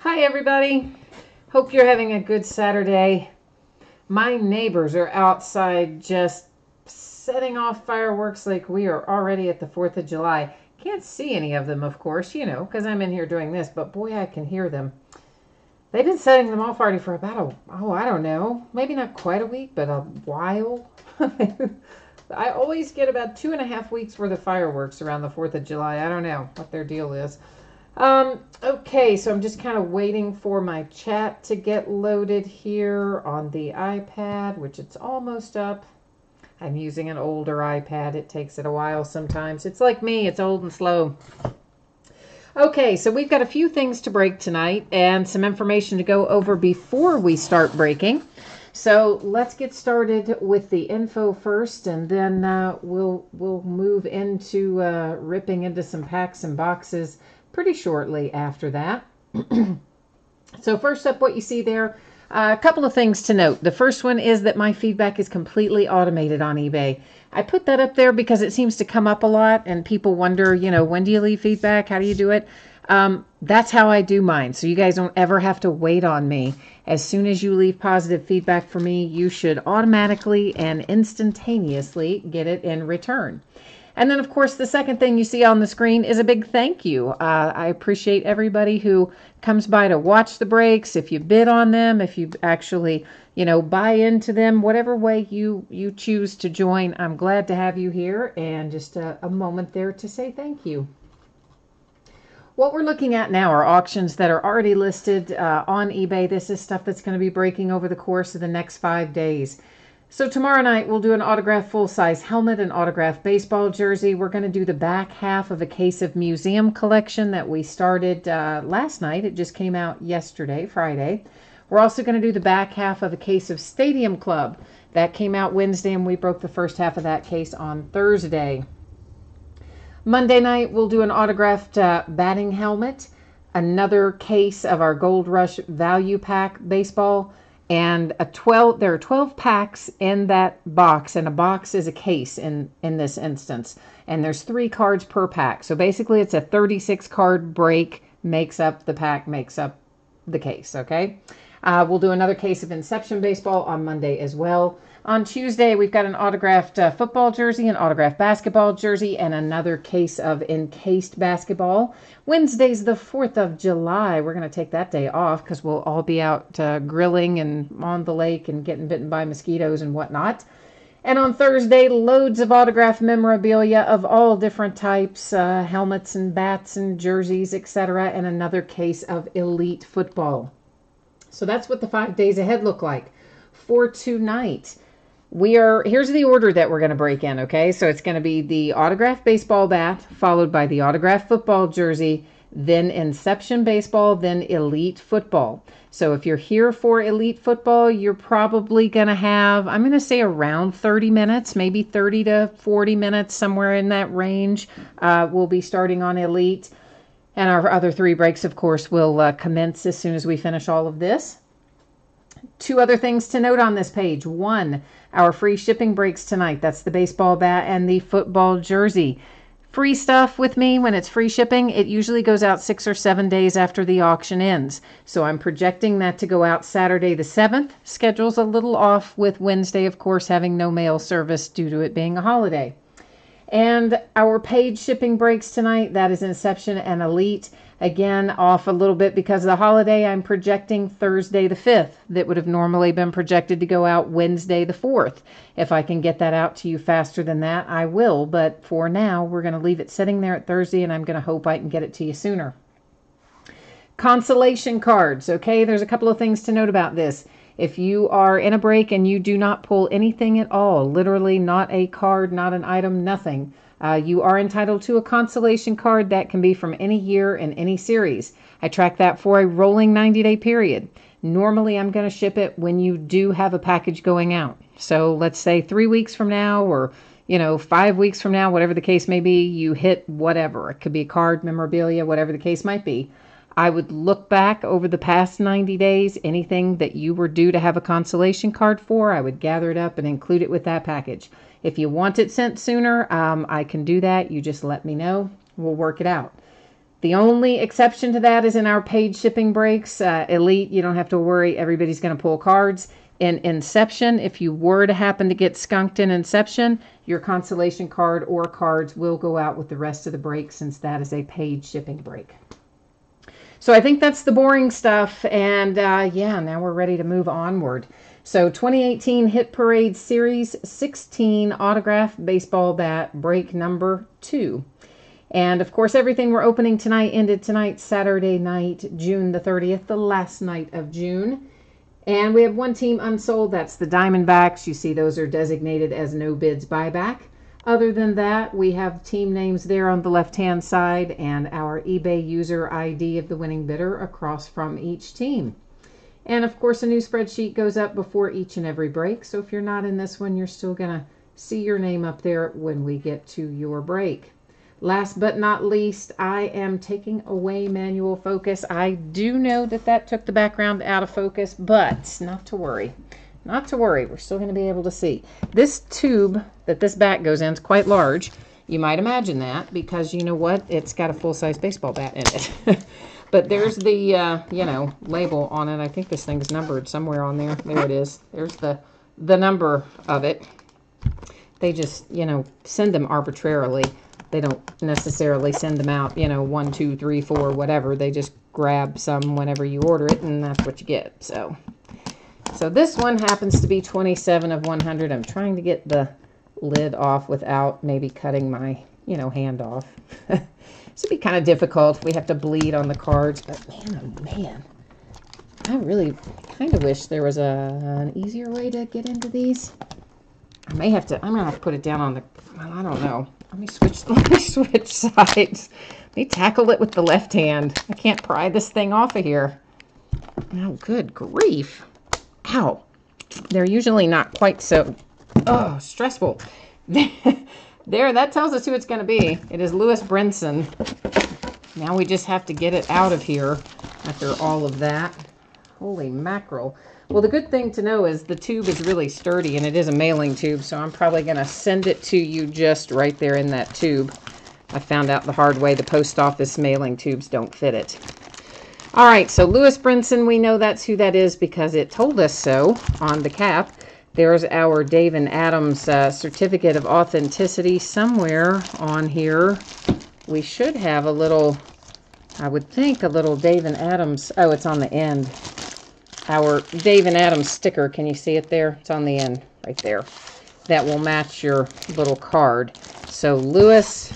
Hi everybody. Hope you're having a good Saturday. My neighbors are outside just setting off fireworks like we are already at the 4th of July. Can't see any of them, of course, because I'm in here doing this, but boy, I can hear them. They've been setting them off already for about, I don't know, maybe not quite a week, but a while. I always get about 2.5 weeks worth of fireworks around the 4th of July. I don't know what their deal is. Okay, so I'm just kind of waiting for my chat to get loaded here on the iPad, which it's almost up. I'm using an older iPad. It takes it a while sometimes. It's like me, it's old and slow. Okay, so we've got a few things to break tonight and some information to go over before we start breaking. So let's get started with the info first, and then we'll move into ripping into some packs and boxes pretty shortly after that. So first up, what you see there, a couple of things to note. The first one is that my feedback is completely automated on eBay. I put that up there because it seems to come up a lot and people wonder, when do you leave feedback? How do you do it? That's how I do mine. So you guys don't ever have to wait on me. As soon as you leave positive feedback for me, you should automatically and instantaneously get it in return. And then, of course, the second thing you see on the screen is a big thank you. I appreciate everybody who comes by to watch the breaks, if you bid on them, if you actually, buy into them, whatever way you choose to join. I'm glad to have you here, and just a moment there to say thank you. What we're looking at now are auctions that are already listed on eBay. This is stuff that's going to be breaking over the course of the next 5 days. So tomorrow night we'll do an autographed full-size helmet, an autographed baseball jersey. We're going to do the back half of a case of museum collection that we started last night. It just came out yesterday, Friday. We're also going to do the back half of a case of Stadium Club. That came out Wednesday, and we broke the first half of that case on Thursday. Monday night we'll do an autographed batting helmet, another case of our Gold Rush Value Pack baseball, and there are 12 packs in that box, and a box is a case in this instance, and there's 3 cards per pack. So basically it's a 36 card break, makes up the pack, makes up the case. Okay, we'll do another case of Inception baseball on Monday as well. On Tuesday, we've got an autographed football jersey, an autographed basketball jersey, and another case of encased basketball. Wednesday's the 4th of July. We're going to take that day off because we'll all be out grilling and on the lake and getting bitten by mosquitoes and whatnot. And on Thursday, loads of autographed memorabilia of all different types, helmets and bats and jerseys, etc., and another case of elite football. So that's what the 5 days ahead look like. For tonight, here's the order that we're going to break in, okay? So it's going to be the autographed baseball bat, followed by the autographed football jersey, then Inception baseball, then elite football. So if you're here for elite football, you're probably going to have, I'm going to say around 30 minutes, maybe 30 to 40 minutes, somewhere in that range. We'll be starting on elite. And our other 3 breaks, of course, will commence as soon as we finish all of this. 2 other things to note on this page. 1, our free shipping breaks tonight. That's the baseball bat and the football jersey. Free stuff with me, when it's free shipping, it usually goes out 6 or 7 days after the auction ends. So I'm projecting that to go out Saturday the 7th. Schedule's a little off with Wednesday, of course, having no mail service due to it being a holiday. And our paid shipping breaks tonight, that is Inception and Elite. Again, off a little bit because of the holiday. I'm projecting Thursday the 5th. That would have normally been projected to go out Wednesday the 4th. If I can get that out to you faster than that, I will. But for now, we're going to leave it sitting there at Thursday, and I'm going to hope I can get it to you sooner. Consolation cards. Okay, there's a couple of things to note about this. If you are in a break and you do not pull anything at all, literally not a card, not an item, nothing, you are entitled to a consolation card that can be from any year and any series. I track that for a rolling 90-day period. Normally, I'm going to ship it when you do have a package going out. So let's say 3 weeks from now, or 5 weeks from now, whatever the case may be, you hit whatever. It could be a card, memorabilia, whatever the case might be. I would look back over the past 90 days, anything that you were due to have a consolation card for, I would gather it up and include it with that package. If you want it sent sooner, I can do that. You just let me know. We'll work it out. The only exception to that is in our paid shipping breaks. Elite, you don't have to worry. Everybody's going to pull cards. In Inception, if you were to happen to get skunked in Inception, your consolation card or cards will go out with the rest of the break, since that is a paid shipping break. So I think that's the boring stuff. And yeah, now we're ready to move onward. So 2018 Hit Parade Series 16 Autograph Baseball Bat break number 2. And of course, everything we're opening tonight ended tonight, Saturday night, June the 30th, the last night of June. And we have one team unsold. That's the Diamondbacks. You see those are designated as no bids buyback. Other than that, we have team names there on the left-hand side and our eBay user ID of the winning bidder across from each team. And of course, a new spreadsheet goes up before each and every break. So if you're not in this one, you're still going to see your name up there when we get to your break. Last but not least, I am taking away manual focus. I do know that took the background out of focus, but not to worry. Not to worry. We're still going to be able to see. This tube that this bat goes in is quite large. You might imagine that because you know what? It's got a full-size baseball bat in it. But there's the, label on it. I think this thing's numbered somewhere on there. There it is. There's the number of it. They just, send them arbitrarily. They don't necessarily send them out, 1, 2, 3, 4, whatever. They just grab some whenever you order it, and that's what you get. So this one happens to be 27 of 100. I'm trying to get the lid off without maybe cutting my, hand off. This would be kind of difficult. We have to bleed on the cards, but man, oh man. I really kind of wish there was an easier way to get into these. I'm going to have to put it down on the, well, I don't know. Let me switch sides. Let me tackle it with the left hand. I can't pry this thing off of here. Oh, good grief. Ow. They're usually not quite so, stressful. There, that tells us who it's going to be. It is Lewis Brinson. Now we just have to get it out of here after all of that. Holy mackerel. Well, the good thing to know is the tube is really sturdy, and it is a mailing tube, so I'm probably going to send it to you just right there in that tube. I found out the hard way the post office mailing tubes don't fit it. All right, so Lewis Brinson, we know that's who that is because it told us so on the cap. There's our Dave and Adams certificate of authenticity somewhere on here. We should have a little, I would think, a little Dave and Adams. Oh, it's on the end. Our Dave and Adams sticker. Can you see it there? It's on the end right there. That will match your little card. So Lewis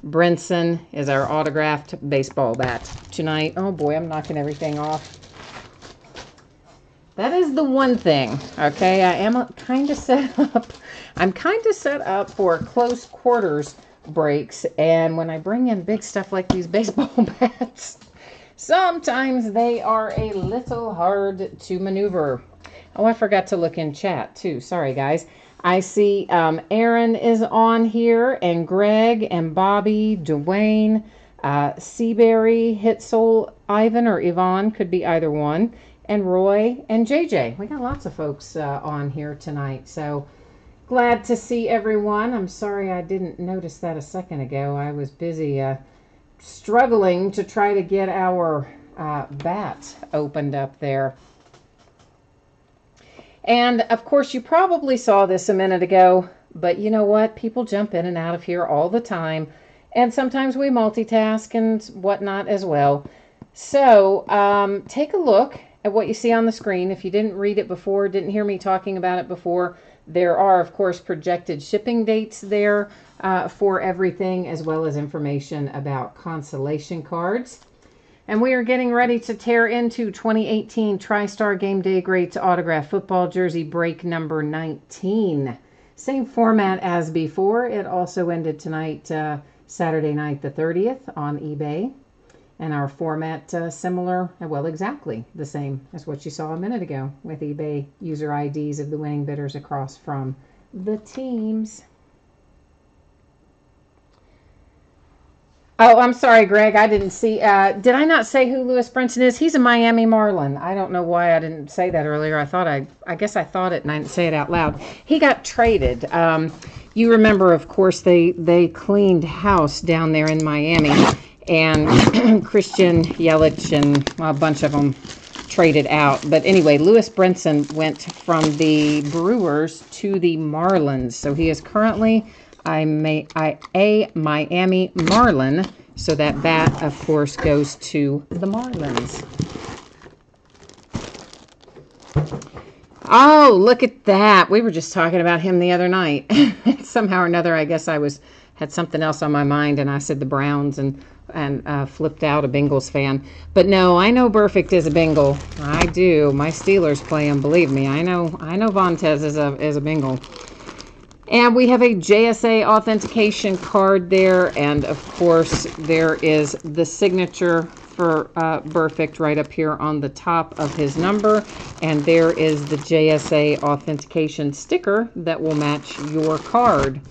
Brinson is our autographed baseball bat tonight. Oh boy, I'm knocking everything off. That is the one thing, okay? I am kind of set up. I'm kind of set up for close quarters breaks, and when I bring in big stuff like these baseball bats, sometimes they are a little hard to maneuver. Oh, I forgot to look in chat too. Sorry, guys. I see Aaron is on here, and Greg, and Bobby, Dwayne, Seaberry, Hitsoul, Ivan, or Yvonne, could be either one, and Roy, and JJ. We got lots of folks on here tonight, so glad to see everyone. I'm sorry I didn't notice that a second ago. I was busy struggling to try to get our bat opened up there. And of course, you probably saw this a minute ago, but you know what? People jump in and out of here all the time, and sometimes we multitask and whatnot as well. So take a look at what you see on the screen. If you didn't read it before, didn't hear me talking about it before, there are, of course, projected shipping dates there for everything, as well as information about consolation cards. And we are getting ready to tear into 2018 TriStar Game Day Greats Autograph Football Jersey break number 19. Same format as before. It also ended tonight, Saturday night the 30th on eBay. And our format similar, well, exactly the same as what you saw a minute ago with eBay user IDs of the winning bidders across from the teams. Oh, I'm sorry, Greg. I didn't see. Did I not say who Lewis Brinson is? He's a Miami Marlin. I don't know why I didn't say that earlier. I guess I thought it and I didn't say it out loud. He got traded. You remember, of course, they cleaned house down there in Miami. and Christian Yelich and a bunch of them traded out. But anyway, Lewis Brinson went from the Brewers to the Marlins. So he is currently a Miami Marlin. So that bat, of course, goes to the Marlins. Oh, look at that. We were just talking about him the other night. Somehow or another, I guess I had something else on my mind, and I said the Browns and flipped out a Bengals fan. But no, I know Burfict is a Bengal. I do. My Steelers play him, believe me. I know Vontaze is a Bengal. And we have a JSA authentication card there, and of course there is the signature for Burfict right up here on the top of his number, and there is the JSA authentication sticker that will match your card.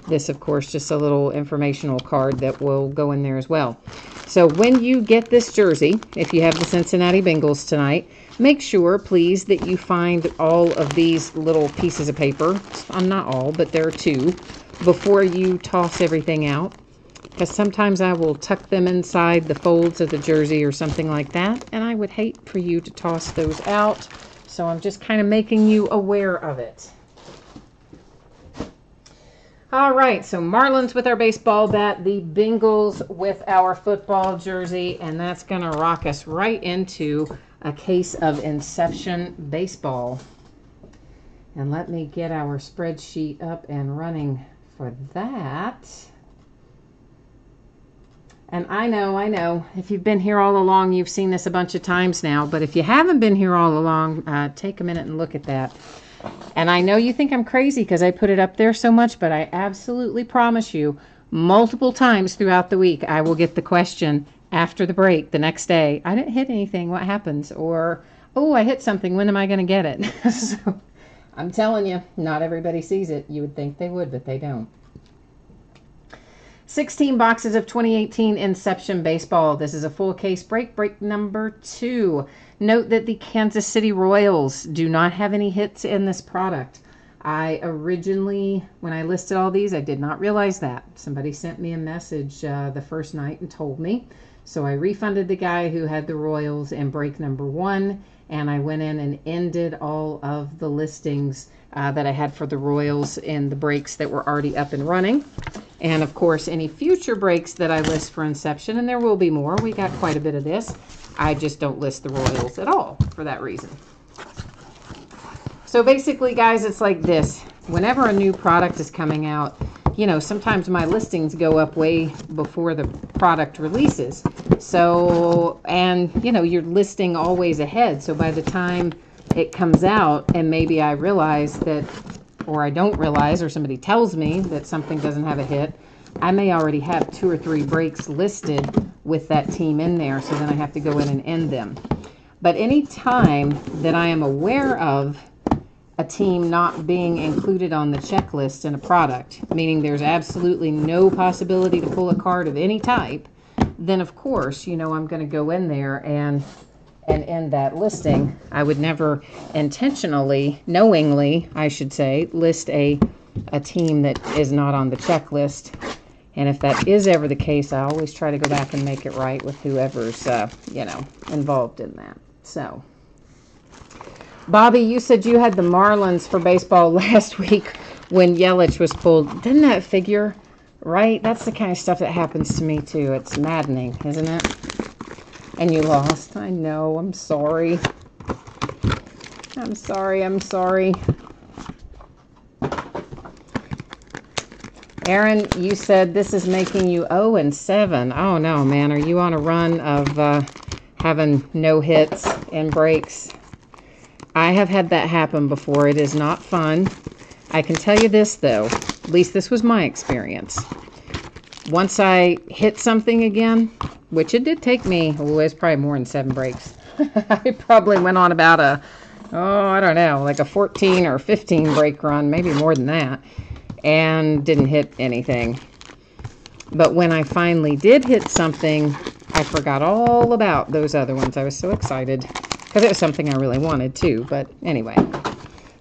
This, of course, just a little informational card that will go in there as well. So when you get this jersey, if you have the Cincinnati Bengals tonight, make sure, please, that you find all of these little pieces of paper. Not all, but there are two, before you toss everything out. Because sometimes I will tuck them inside the folds of the jersey or something like that, and I would hate for you to toss those out. So I'm just kind of making you aware of it. All right, so Marlins with our baseball bat, the Bengals with our football jersey, and that's going to rock us right into a case of Inception Baseball. And let me get our spreadsheet up and running for that. And I know, if you've been here all along, you've seen this a bunch of times now, but if you haven't been here all along, take a minute and look at that. And I know you think I'm crazy because I put it up there so much, but I absolutely promise you, multiple times throughout the week, I will get the question after the break the next day, I didn't hit anything, what happens? Or, oh, I hit something, when am I going to get it? So, I'm telling you, not everybody sees it. You would think they would, but they don't. 16 boxes of 2018 Inception Baseball. This is a full case break number 2. Note that the Kansas City Royals do not have any hits in this product. I originally, when I listed all these, I did not realize that. Somebody sent me a message the first night and told me. So I refunded the guy who had the Royals in break number 1, and I went in and ended all of the listings that I had for the Royals in the breaks that were already up and running. And of course, any future breaks that I list for Inception, and there will be more, we got quite a bit of this, I just don't list the Royals at all for that reason. So basically, guys, it's like this. Whenever a new product is coming out, you know, sometimes my listings go up way before the product releases. So, and, you know, you're listing always ahead. So by the time it comes out and maybe I realize that, or I don't realize, or somebody tells me that something doesn't have a hit, I may already have 2 or 3 breaks listed with that team in there, so then I have to go in and end them. But any time that I am aware of a team not being included on the checklist in a product, meaning there's absolutely no possibility to pull a card of any type, then of course, you know, I'm going to go in there and end that listing. I would never intentionally, knowingly, I should say, list a team that is not on the checklist. And if that is ever the case, I always try to go back and make it right with whoever's, you know, involved in that. So, Bobby, you said you had the Marlins for baseball last week when Yelich was pulled. Didn't that figure right? That's the kind of stuff that happens to me, too. It's maddening, isn't it? And you lost. I know. I'm sorry. I'm sorry. Aaron, you said this is making you 0-7. Oh, no, man. Are you on a run of having no hits and breaks? I have had that happen before. It is not fun. I can tell you this, though. At least this was my experience. Once I hit something again, which it did take me, it's probably more than 7 breaks. I probably went on about I don't know, like a 14 or 15 break run, maybe more than that, and didn't hit anything. But when I finally did hit something, I forgot all about those other ones. I was so excited because it was something I really wanted too. But anyway,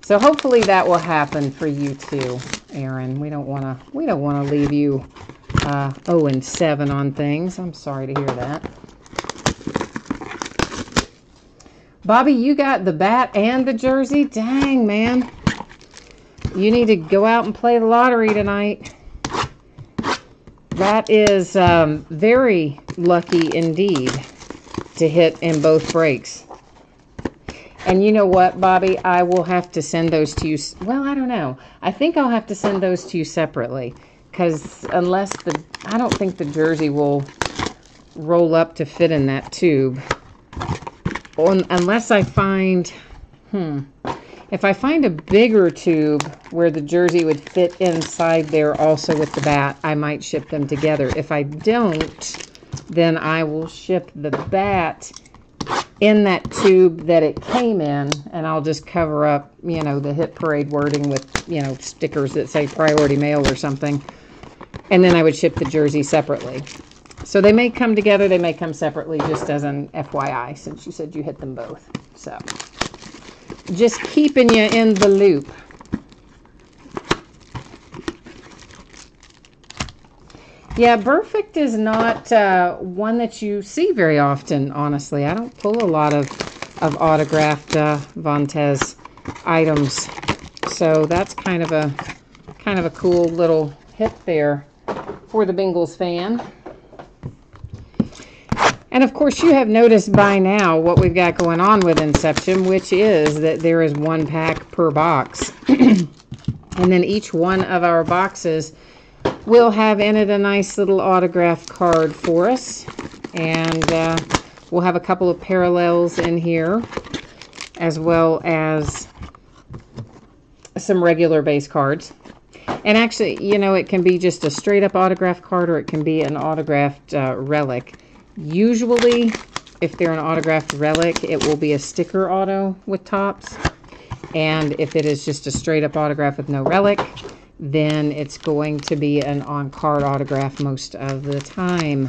So hopefully that will happen for you too, Aaron. We don't want to leave you 0-7 on things. I'm sorry to hear that. Bobby, you got the bat and the jersey? Dang, man. You need to go out and play the lottery tonight. That is very lucky indeed to hit in both breaks. And you know what, Bobby? I will have to send those to you. Well, I don't know. I think I'll have to send those to you separately. Because I don't think the jersey will roll up to fit in that tube. Unless I find, if I find a bigger tube where the jersey would fit inside there also with the bat, I might ship them together. If I don't, then I will ship the bat in that tube that it came in, and I'll just cover up, the Hit Parade wording with, stickers that say priority mail or something. And then I would ship the jersey separately. So they may come together, they may come separately, just as an FYI, since you said you hit them both. So, just keeping you in the loop. Yeah, Perfect is not one that you see very often, honestly. I don't pull a lot of autographed Vontaze items. So that's kind of a cool little hit there for the Bengals fan. And of course, you have noticed by now what we've got going on with Inception, which is that there is 1 pack per box. And then each one of our boxes will have in it a nice little autograph card for us. And we'll have a couple of parallels in here, as well as some regular base cards. And actually, it can be just a straight up autograph card, or it can be an autographed relic. Usually, if they're an autographed relic, it will be a sticker auto with tops. And if it is just a straight up autograph with no relic, then it's going to be an on-card autograph most of the time.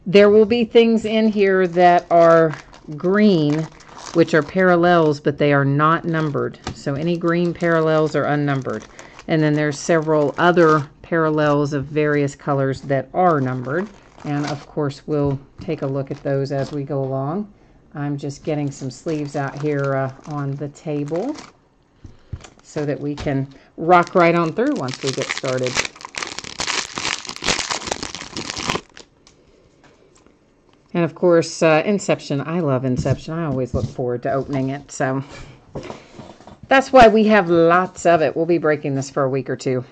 There will be things in here that are green, which are parallels, but they are not numbered. So any green parallels are unnumbered. And then there's several other parallels of various colors that are numbered. And of course, we'll take a look at those as we go along. I'm just getting some sleeves out here on the table so that we can rock right on through once we get started. And of course, Inception. I love Inception. I always look forward to opening it. So that's why we have lots of it. We'll be breaking this for a week or two.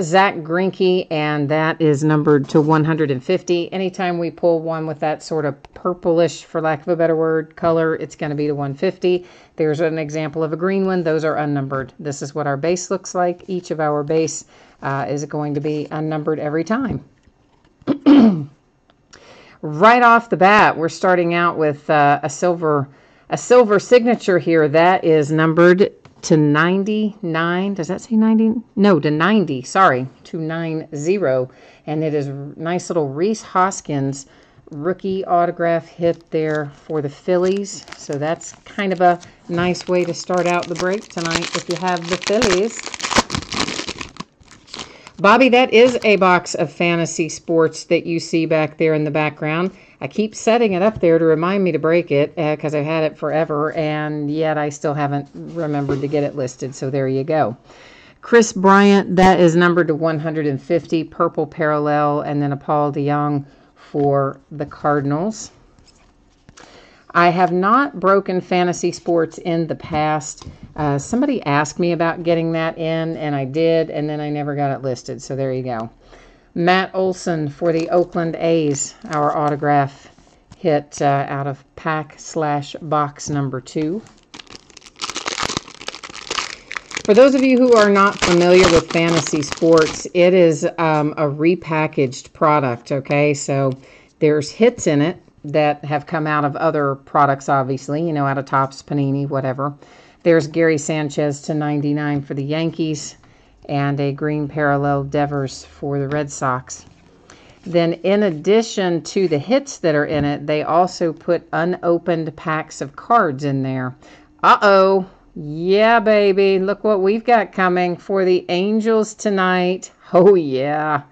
Zach Greinke, and that is numbered to 150. Anytime we pull one with that sort of purplish, for lack of a better word, color, it's going to be to 150. There's an example of a green one. Those are unnumbered. This is what our base looks like. Each of our base is going to be unnumbered every time. Right off the bat, we're starting out with a silver signature here. That is numbered to 99. Does that say 90? No, to 90. Sorry, to 90. And it is a nice little Reese Hoskins rookie autograph hit there for the Phillies. So that's kind of a nice way to start out the break tonight if you have the Phillies. Bobby, that is a box of Fantasy Sports that you see back there in the background. I keep setting it up there to remind me to break it because I've had it forever, and yet I still haven't remembered to get it listed, so there you go. Chris Bryant, that is numbered to 150, purple parallel, and then a Paul DeJong for the Cardinals. I have not broken Fantasy Sports in the past. Somebody asked me about getting that in, and I did, and then I never got it listed, so there you go. Matt Olson for the Oakland A's, our autograph hit out of pack/box number 2. For those of you who are not familiar with Fantasy Sports, it is a repackaged product, okay? So there's hits in it that have come out of other products, obviously, out of Topps, Panini, whatever. There's Gary Sanchez to 99 for the Yankees, and a green parallel Devers for the Red Sox. Then in addition to the hits that are in it, they also put unopened packs of cards in there Uh-oh. Yeah, baby. Look what we've got coming for the Angels tonight. Oh, yeah.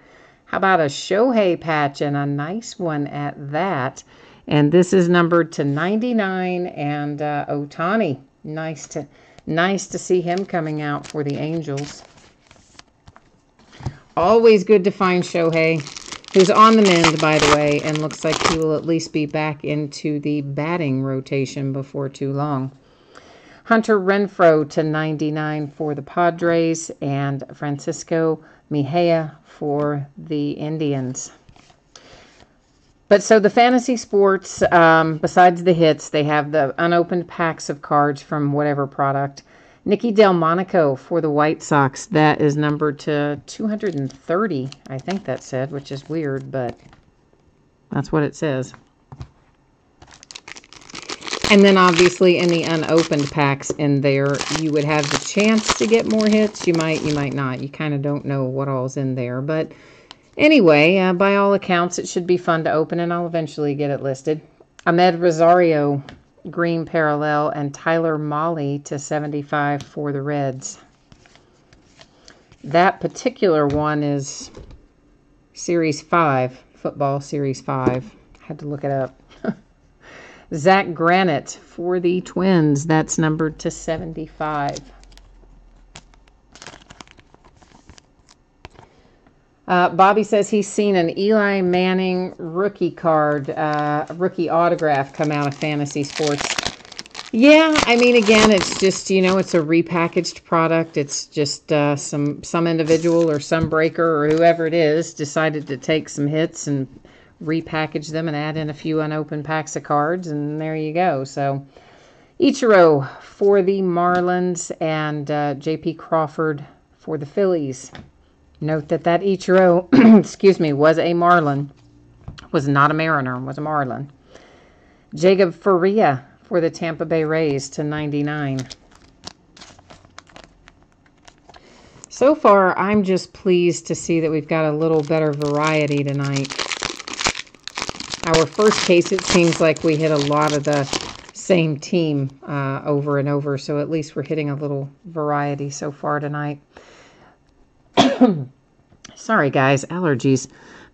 How about a Shohei patch, and a nice one at that? And this is numbered to 99, and Ohtani. Nice to see him coming out for the Angels. Always good to find Shohei, who's on the mend, by the way, and looks like he will at least be back into the batting rotation before too long. Hunter Renfroe to 99 for the Padres, and Francisco Mejia for the Indians. But so the fantasy sports, besides the hits, they have the unopened packs of cards from whatever product. Nicky Delmonico for the White Sox. That is numbered to 230, I think that said, which is weird, but that's what it says. And then obviously in the unopened packs in there, you would have the chance to get more hits. You might not. You kind of don't know what all's in there. But anyway, by all accounts, it should be fun to open, and I'll eventually get it listed. Ahmed Rosario, green parallel, and Tyler Mahle to 75 for the Reds. That particular one is Series 5, Football Series 5. Had to look it up. Zach Granite for the Twins. That's numbered to 75. Bobby says he's seen an Eli Manning rookie card, rookie autograph come out of Fantasy Sports. Yeah, I mean, again, it's just, it's a repackaged product. It's just some individual or some breaker or whoever it is decided to take some hits and repackage them and add in a few unopened packs of cards, and there you go. So Ichiro for the Marlins, and J.P. Crawford for the Phillies. Note that Ichiro, excuse me, was a Marlin. Was not a Mariner, was a Marlin. Jacob Faria for the Tampa Bay Rays to 99. So far, I'm just pleased to see that we've got a little better variety tonight. Our first case, it seems like we hit a lot of the same team over and over, so at least we're hitting a little variety so far tonight. Sorry, guys, allergies.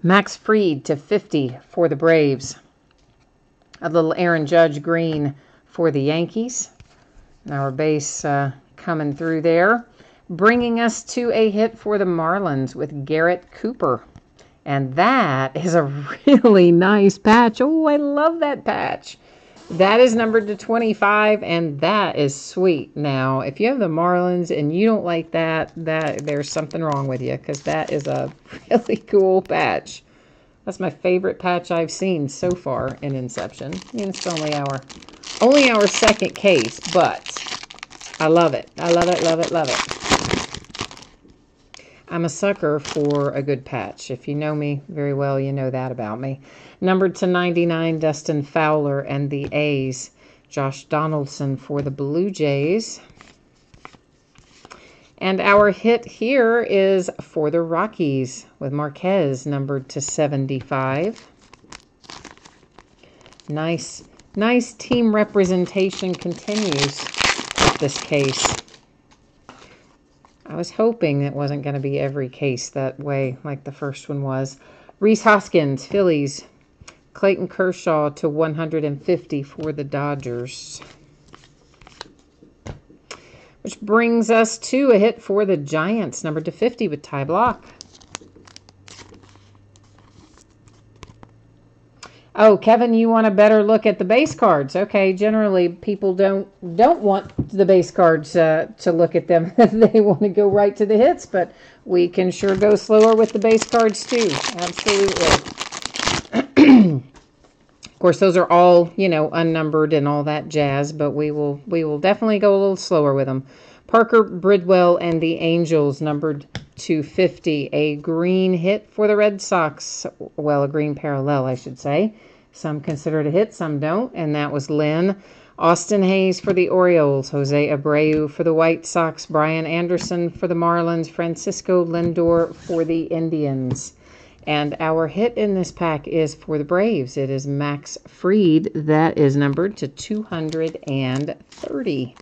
Max Fried to 50 for the Braves. A little Aaron Judge green for the Yankees. Our base coming through there. Bringing us to a hit for the Marlins with Garrett Cooper. And that is a really nice patch. Oh, I love that patch. That is numbered to 25, and that is sweet. Now, if you have the Marlins and you don't like that there's something wrong with you, because that is a really cool patch. That's my favorite patch I've seen so far in Inception. I mean, it's only our second case, but I love it. I love it, love it, love it. I'm a sucker for a good patch. If you know me very well, you know that about me. Numbered to 99, Dustin Fowler and the A's. Josh Donaldson for the Blue Jays. And our hit here is for the Rockies with Marquez, numbered to 75. Nice team representation continues with this case. I was hoping it wasn't going to be every case that way like the first one was. Rhys Hoskins, Phillies. Clayton Kershaw to 150 for the Dodgers. Which brings us to a hit for the Giants, numbered to 50 with Ty Block. Oh, Kevin, you want a better look at the base cards. Okay, generally people don't want the base cards to look at them. They want to go right to the hits, but we can sure go slower with the base cards too. Absolutely. Of course, those are all, unnumbered and all that jazz, but we will definitely go a little slower with them. Parker Bridwell and the Angels, numbered to 50. A green hit for the Red Sox. Well, a green parallel, I should say. Some consider it a hit, some don't, and that was Lynn. Austin Hayes for the Orioles. Jose Abreu for the White Sox. Brian Anderson for the Marlins. Francisco Lindor for the Indians. And our hit in this pack is for the Braves. It is Max Fried. That is numbered to 230.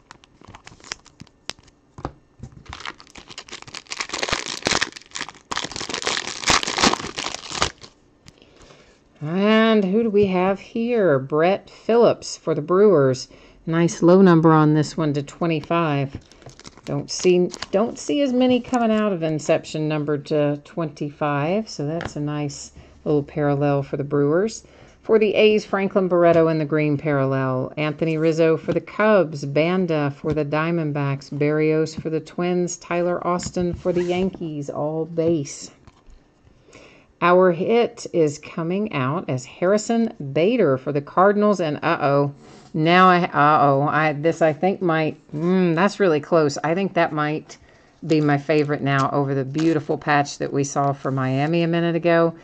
And who do we have here? Brett Phillips for the Brewers. Nice low number on this one to 25. Don't see as many coming out of Inception numbered to 25, so that's a nice little parallel for the Brewers. For the A's, Franklin Barreto in the green parallel. Anthony Rizzo for the Cubs. Banda for the Diamondbacks. Berrios for the Twins. Tyler Austin for the Yankees, all base. Our hit is coming out as Harrison Bader for the Cardinals, and this I think might, that's really close. I think that might be my favorite now over the beautiful patch that we saw for Miami a minute ago,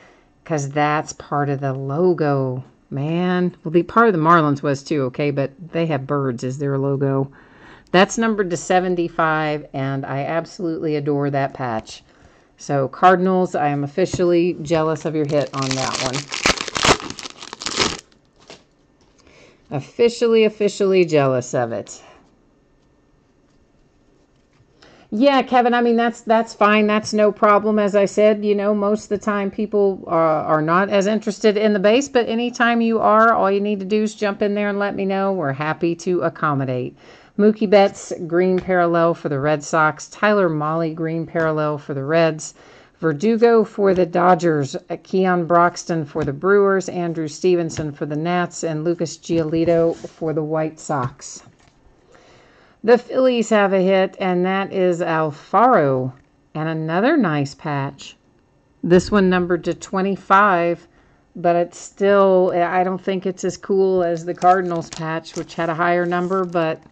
because that's part of the logo, man. Well, the part of the Marlins was too, okay, but they have birds as their logo. That's numbered to 75, and I absolutely adore that patch. So, Cardinals, I am officially jealous of your hit on that one. Officially jealous of it. Yeah, Kevin, I mean, that's fine. That's no problem. As I said, you know, most of the time people are not as interested in the base, but anytime you are, all you need to do is jump in there and let me know. We're happy to accommodate. Mookie Betts, green parallel for the Red Sox. Tyler Mahle, green parallel for the Reds. Verdugo for the Dodgers. Keon Broxton for the Brewers. Andrew Stevenson for the Nats. And Lucas Giolito for the White Sox. The Phillies have a hit, and that is Alfaro. And another nice patch. This one numbered to 25. But it's still, I don't think it's as cool as the Cardinals patch, which had a higher number, but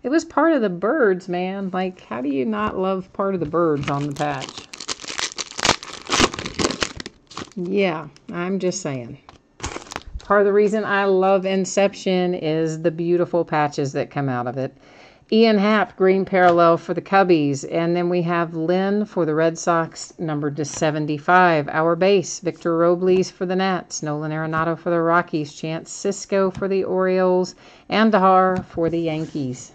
it was part of the birds, man. Like, how do you not love part of the birds on the patch? Yeah, I'm just saying. Part of the reason I love Inception is the beautiful patches that come out of it. Ian Happ, green parallel for the Cubbies. And then we have Lynn for the Red Sox, numbered to 75. Our base, Victor Robles for the Nats. Nolan Arenado for the Rockies. Chance Sisco for the Orioles. And Dahar for the Yankees.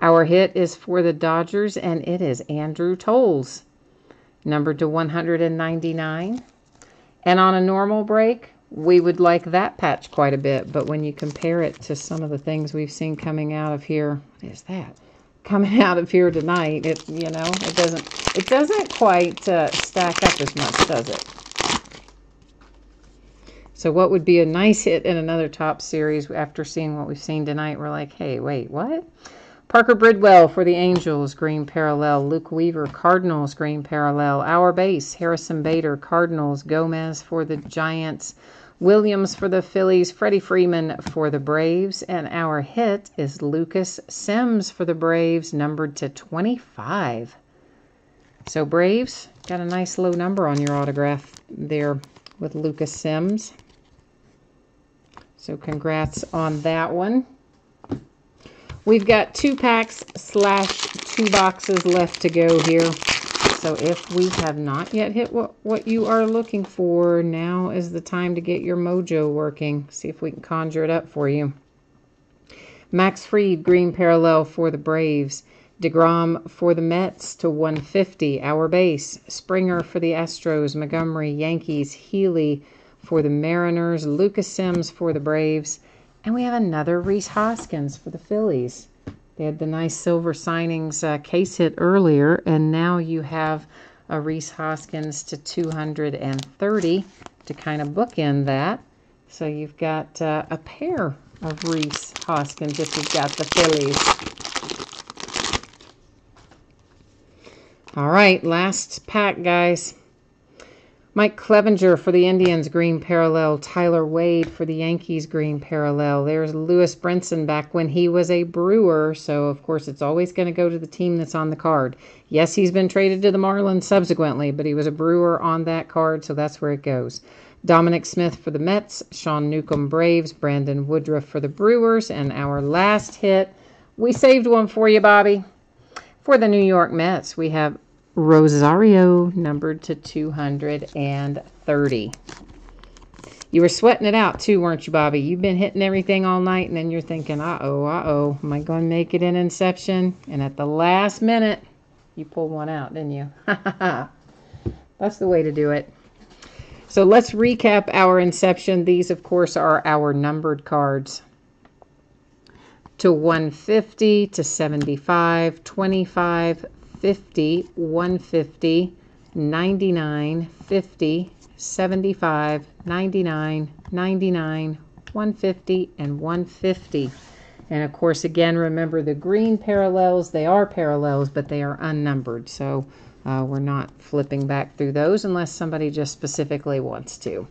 Our hit is for the Dodgers, and it is Andrew Toles, numbered to 199. And on a normal break, we would like that patch quite a bit, but when you compare it to some of the things we've seen coming out of here, what is that? Coming out of here tonight, it doesn't quite stack up as much, does it? So what would be a nice hit in another top series after seeing what we've seen tonight? We're like, hey, wait, what? Parker Bridwell for the Angels, green parallel. Luke Weaver, Cardinals, green parallel. Our base, Harrison Bader, Cardinals. Gomez for the Giants. Williams for the Phillies. Freddie Freeman for the Braves. And our hit is Lucas Sims for the Braves, numbered to 25. So Braves, got a nice low number on your autograph there with Lucas Sims. So congrats on that one. We've got 2 packs / 2 boxes left to go here. So if we have not yet hit what you are looking for, now is the time to get your mojo working. See if we can conjure it up for you. Max Fried, green parallel for the Braves. DeGrom for the Mets to 150. Our base. Springer for the Astros. Montgomery, Yankees. Healy for the Mariners. Lucas Sims for the Braves. And we have another Rhys Hoskins for the Phillies. They had the nice silver signings case hit earlier, and now you have a Rhys Hoskins to 230 to kind of bookend that. So you've got a pair of Rhys Hoskins if you've got the Phillies. All right, last pack, guys. Mike Clevenger for the Indians, green parallel. Tyler Wade for the Yankees, green parallel. There's Lewis Brinson back when he was a Brewer, so of course it's always going to go to the team that's on the card. Yes, he's been traded to the Marlins subsequently, but he was a Brewer on that card, so that's where it goes. Dominic Smith for the Mets, Sean Newcomb Braves, Brandon Woodruff for the Brewers, and our last hit, we saved one for you, Bobby. For the New York Mets, we have Rosario, numbered to 230. You were sweating it out too, weren't you, Bobby? You've been hitting everything all night, and then you're thinking, uh-oh, am I going to make it in Inception? And at the last minute, you pulled one out, didn't you? That's the way to do it. So let's recap our Inception. These, of course, are our numbered cards. To 150, to 75, 25, 50, 150, 99, 50, 75, 99, 99, 150, and 150. And of course, again, remember the green parallels, they are parallels, but they are unnumbered. So we're not flipping back through those unless somebody just specifically wants to.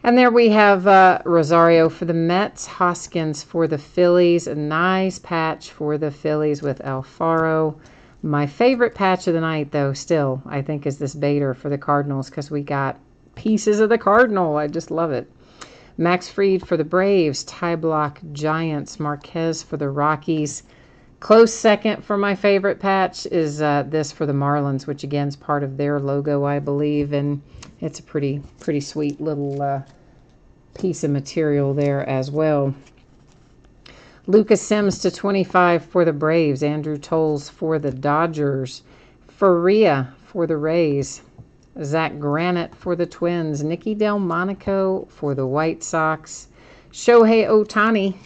And there we have Rosario for the Mets, Hoskins for the Phillies, a nice patch for the Phillies with Alfaro. My favorite patch of the night, though, still, I think, is this Bader for the Cardinals because we got pieces of the Cardinal. I just love it. Max Fried for the Braves, Ty Block Giants, Marquez for the Rockies. Close second for my favorite patch is this for the Marlins, which again is part of their logo, I believe, and it's a pretty sweet little piece of material there as well. Lucas Sims to 25 for the Braves, Andrew Tolles for the Dodgers, Faria for the Rays, Zach Granite for the Twins, Nicky Delmonico for the White Sox, Shohei Ohtani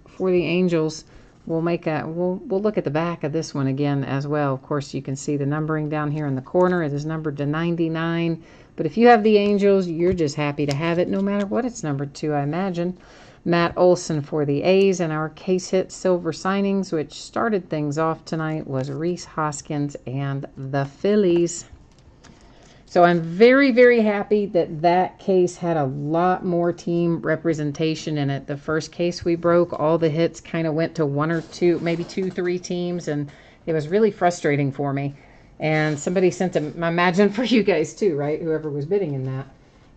for the Angels. We'll look at the back of this one again as well. Of course, you can see the numbering down here in the corner. It is numbered to 99. But if you have the Angels, you're just happy to have it no matter what it's numbered to, I imagine. Matt Olson for the A's, and our case hit silver signings, which started things off tonight, was Rhys Hoskins and the Phillies. So I'm very, very happy that case had a lot more team representation in it. The first case we broke, all the hits kind of went to one or two, maybe 2-3 teams, and it was really frustrating for me. And somebody sent I imagine for you guys too, right? Whoever was bidding in that.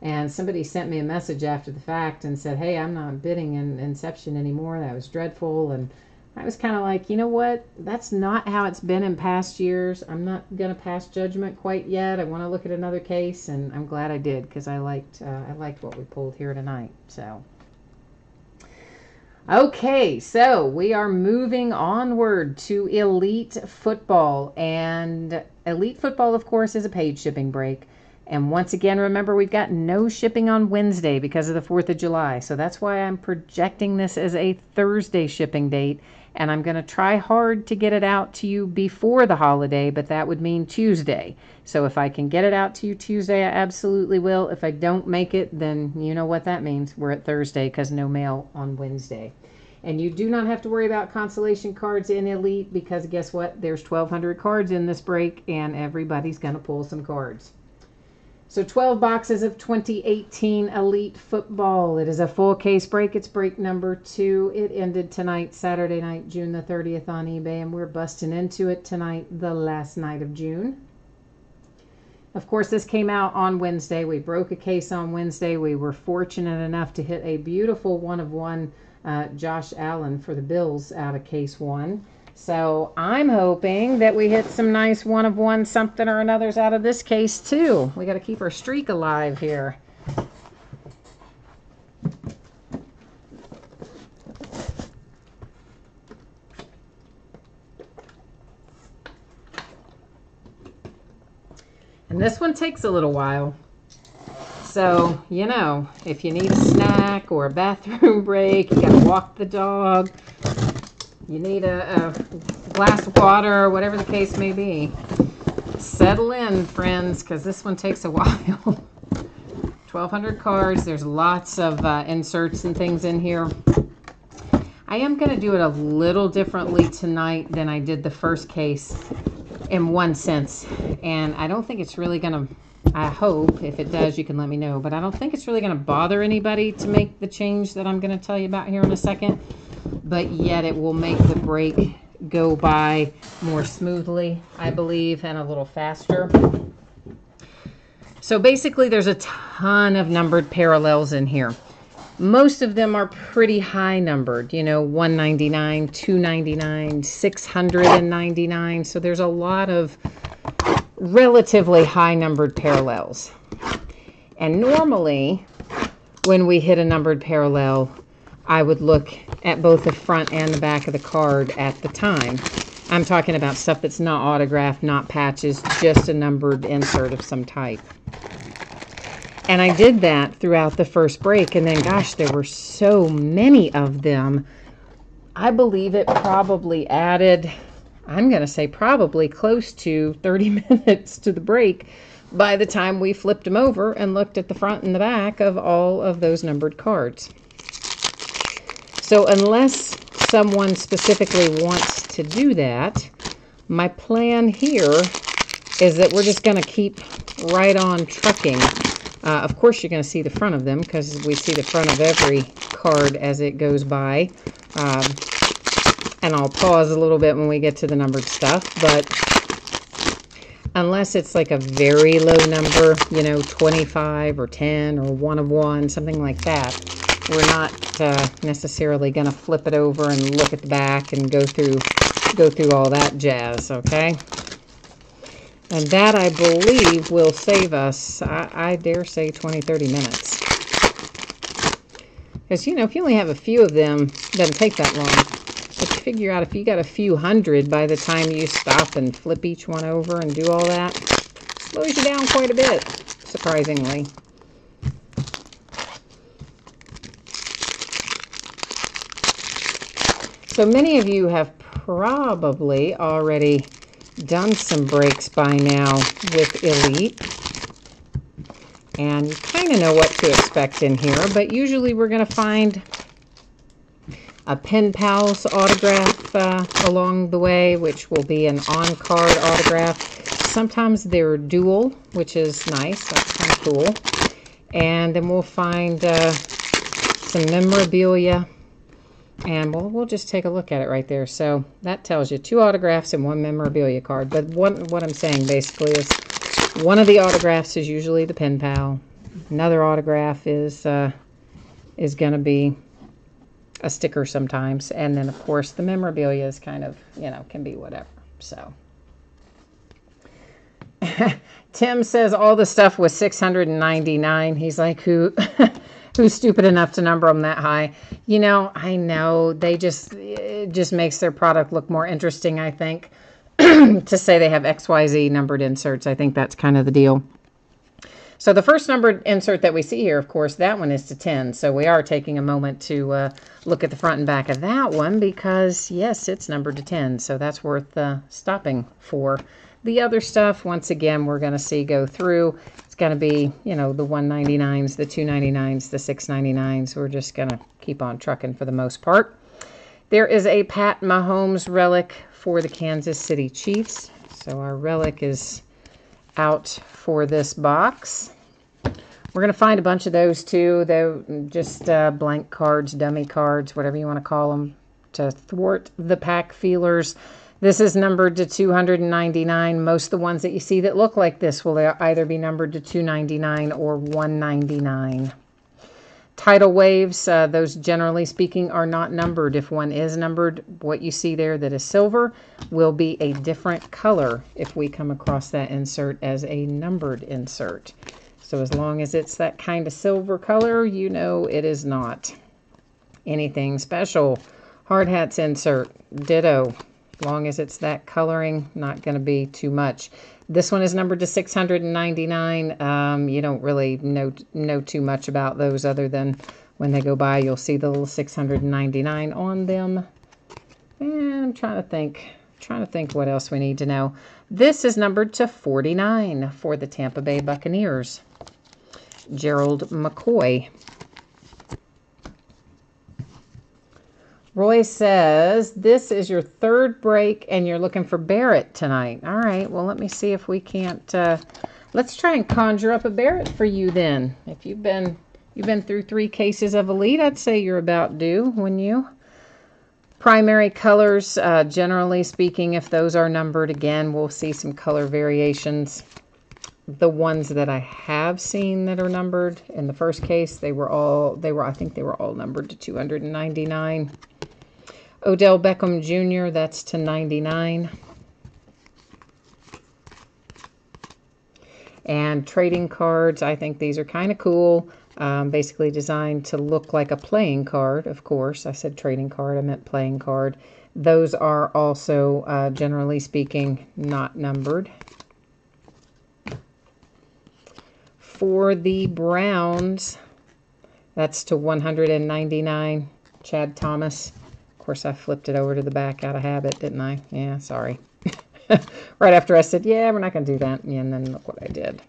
And somebody sent me a message after the fact and said, hey, I'm not bidding in Inception anymore. That was dreadful. And I was kind of like, you know what? That's not how it's been in past years. I'm not going to pass judgment quite yet. I want to look at another case, and I'm glad I did because I liked what we pulled here tonight. So, okay, so we are moving onward to Elite Football. And Elite Football, of course, is a paid shipping break. And once again, remember, we've got no shipping on Wednesday because of the 4th of July. So that's why I'm projecting this as a Thursday shipping date. And I'm going to try hard to get it out to you before the holiday, but that would mean Tuesday. So if I can get it out to you Tuesday, I absolutely will. If I don't make it, then you know what that means. We're at Thursday because no mail on Wednesday. And you do not have to worry about consolation cards in Elite because guess what? There's 1,200 cards in this break, and everybody's going to pull some cards. So 12 boxes of 2018 Elite Football. It is a full case break. It's break number 2. It ended tonight, Saturday night, June the 30th on eBay, and we're busting into it tonight, the last night of June. Of course, this came out on Wednesday. We broke a case on Wednesday. We were fortunate enough to hit a beautiful one-of-one Josh Allen for the Bills out of case 1. So I'm hoping that we hit some nice one-of-one something or another's out of this case too. We got to keep our streak alive here. And this one takes a little while. So, you know, if you need a snack or a bathroom break, you got to walk the dog, you need a glass of water, or whatever the case may be. Settle in, friends, because this one takes a while. 1,200 cards. There's lots of inserts and things in here. I am going to do it a little differently tonight than I did the first case in one sense. And I don't think it's really going to, I hope, if it does, you can let me know. But I don't think it's really going to bother anybody to make the change that I'm going to tell you about here in a second. But yet it will make the break go by more smoothly, I believe, and a little faster. So basically there's a ton of numbered parallels in here. Most of them are pretty high numbered, you know, 199, 299, 699. So there's a lot of relatively high numbered parallels. And normally, when we hit a numbered parallel, I would look at both the front and the back of the card at the time. I'm talking about stuff that's not autographed, not patches, just a numbered insert of some type. And I did that throughout the first break, and then, gosh, there were so many of them. I believe it probably added, I'm going to say probably close to 30 minutes to the break by the time we flipped them over and looked at the front and the back of all of those numbered cards. So unless someone specifically wants to do that, my plan here is that we're just going to keep right on trucking. Of course, you're going to see the front of them because we see the front of every card as it goes by. And I'll pause a little bit when we get to the numbered stuff. But unless it's like a very low number, you know, 25 or 10 or 1 of 1, something like that, we're not necessarily going to flip it over and look at the back and go through all that jazz, okay? And that, I believe, will save us, I dare say, 20, 30 minutes. Because, you know, if you only have a few of them, it doesn't take that long. But you figure out if you got a few hundred by the time you stop and flip each one over and do all that, slows you down quite a bit, surprisingly. So many of you have probably already done some breaks by now with Elite, and you kind of know what to expect in here, but usually we're going to find a Pen Pals autograph along the way, which will be an on-card autograph. Sometimes they're dual, which is nice. That's kind of cool. And then we'll find some memorabilia. And we'll just take a look at it right there. So that tells you 2 autographs and 1 memorabilia card. But what I'm saying basically is one of the autographs is usually the Pen Pal. Another autograph is going to be a sticker sometimes. And then, of course, the memorabilia is kind of, you know, can be whatever. So Tim says all the stuff was $699. He's like, who's stupid enough to number them that high? You know, I know it just makes their product look more interesting, I think, to say they have XYZ numbered inserts. I think that's kind of the deal. So the first numbered insert that we see here, of course, that one is to 10. So we are taking a moment to look at the front and back of that one because, yes, it's numbered to 10. So that's worth stopping for. The other stuff, once again, we're going to see go through. It's going to be, you know, the 199s, the 299s, the 699s. We're just going to keep on trucking for the most part. There is a Pat Mahomes relic for the Kansas City Chiefs. So our relic is out for this box. We're going to find a bunch of those too. They're just blank cards, dummy cards, whatever you want to call them, to thwart the pack feelers. This is numbered to 299. Most of the ones that you see that look like this will either be numbered to 299 or 199. Tidal waves, those generally speaking are not numbered. If one is numbered, what you see there that is silver will be a different color if we come across that insert as a numbered insert. So as long as it's that kind of silver color, you know it is not anything special. Hard hats insert, ditto. As long as it's that coloring, not going to be too much. This one is numbered to 699. You don't really know too much about those other than when they go by, you'll see the little 699 on them. And I'm trying to think what else we need to know. This is numbered to 49 for the Tampa Bay Buccaneers. Gerald McCoy. Roy says, this is your 3rd break and you're looking for Barrett tonight. All right, well, let me see if we can't, let's try and conjure up a Barrett for you then. If you've been through 3 cases of Elite, I'd say you're about due, wouldn't you? Primary colors, generally speaking, if those are numbered, again, we'll see some color variations. The ones that I have seen that are numbered, in the first case, I think they were all numbered to 299. Odell Beckham Jr., that's to 99. And trading cards, I think these are kind of cool. Basically designed to look like a playing card, of course. I said trading card, I meant playing card. Those are also, generally speaking, not numbered. For the Browns, that's to 199, Chad Thomas. Of course, I flipped it over to the back out of habit, didn't I? Yeah, sorry. Right after I said, yeah, we're not going to do that. And then look what I did.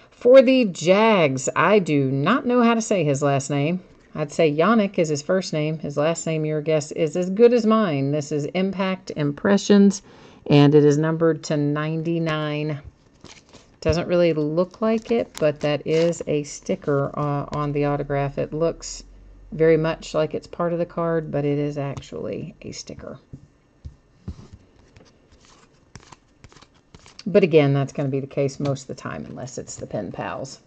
For the Jags, I do not know how to say his last name. I'd say Yannick is his first name. His last name, your guess, is as good as mine. This is Impact Impressions, and it is numbered to 99. Doesn't really look like it, but that is a sticker on the autograph. It looks very much like it's part of the card, but it is actually a sticker. But again, that's going to be the case most of the time, unless it's the Pen Pals.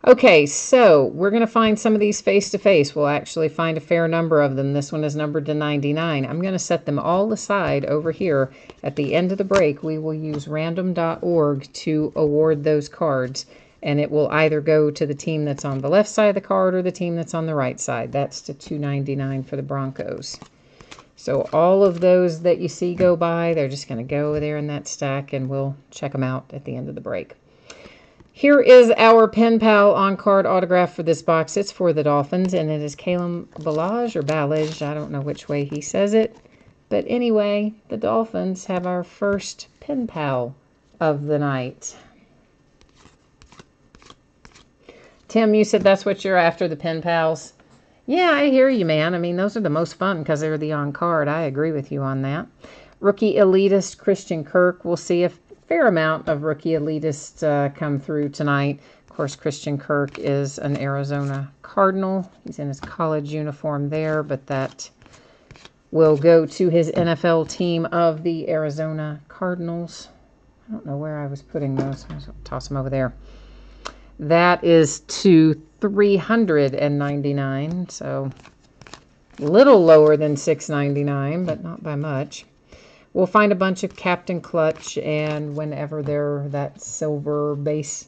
Okay, so we're going to find some of these face-to-face. We'll actually find a fair number of them. This one is numbered to 99. I'm going to set them all aside over here. At the end of the break, we will use random.org to award those cards. And it will either go to the team that's on the left side of the card or the team that's on the right side. That's to $2.99 for the Broncos. So all of those that you see go by, they're just going to go there in that stack, and we'll check them out at the end of the break. Here is our Pen Pal on-card autograph for this box. It's for the Dolphins, and it is Kalen Ballage or Ballage. I don't know which way he says it. But anyway, the Dolphins have our first Pen Pal of the night. Tim, you said that's what you're after, the Pen Pals? Yeah, I hear you, man. I mean, those are the most fun because they're the on-card. I agree with you on that. Rookie Elitist Christian Kirk. We'll see if a fair amount of Rookie Elitists come through tonight. Of course, Christian Kirk is an Arizona Cardinal. He's in his college uniform there, but that will go to his NFL team of the Arizona Cardinals. I don't know where I was putting those. I'll toss them over there. That is to 399, so a little lower than $6.99, but not by much. We'll find a bunch of Captain Clutch, and whenever they're that silver base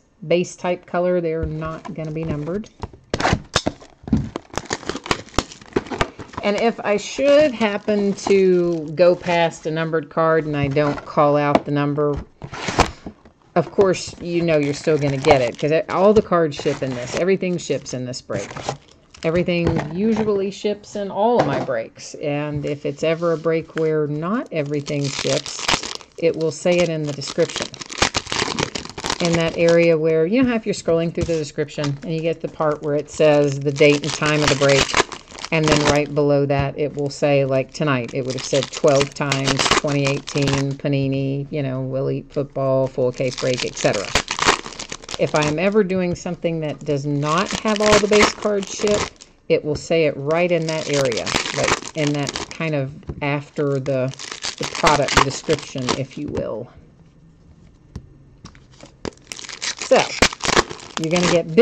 type color, they're not going to be numbered. And if I should happen to go past a numbered card and I don't call out the number, of course, you know you're still going to get it because all the cards ship in this. Everything ships in this break. Everything usually ships in all of my breaks. And if it's ever a break where not everything ships, it will say it in the description. In that area where, you know how if you're scrolling through the description and you get the part where it says the date and time of the break, and then right below that it will say, like tonight, it would have said 12 times 2018 Panini, you know, We'll Eat Football, full case break, etc. If I'm ever doing something that does not have all the base cards shipped, it will say it right in that area, like in that kind of after the product description, if you will. So, you're going to get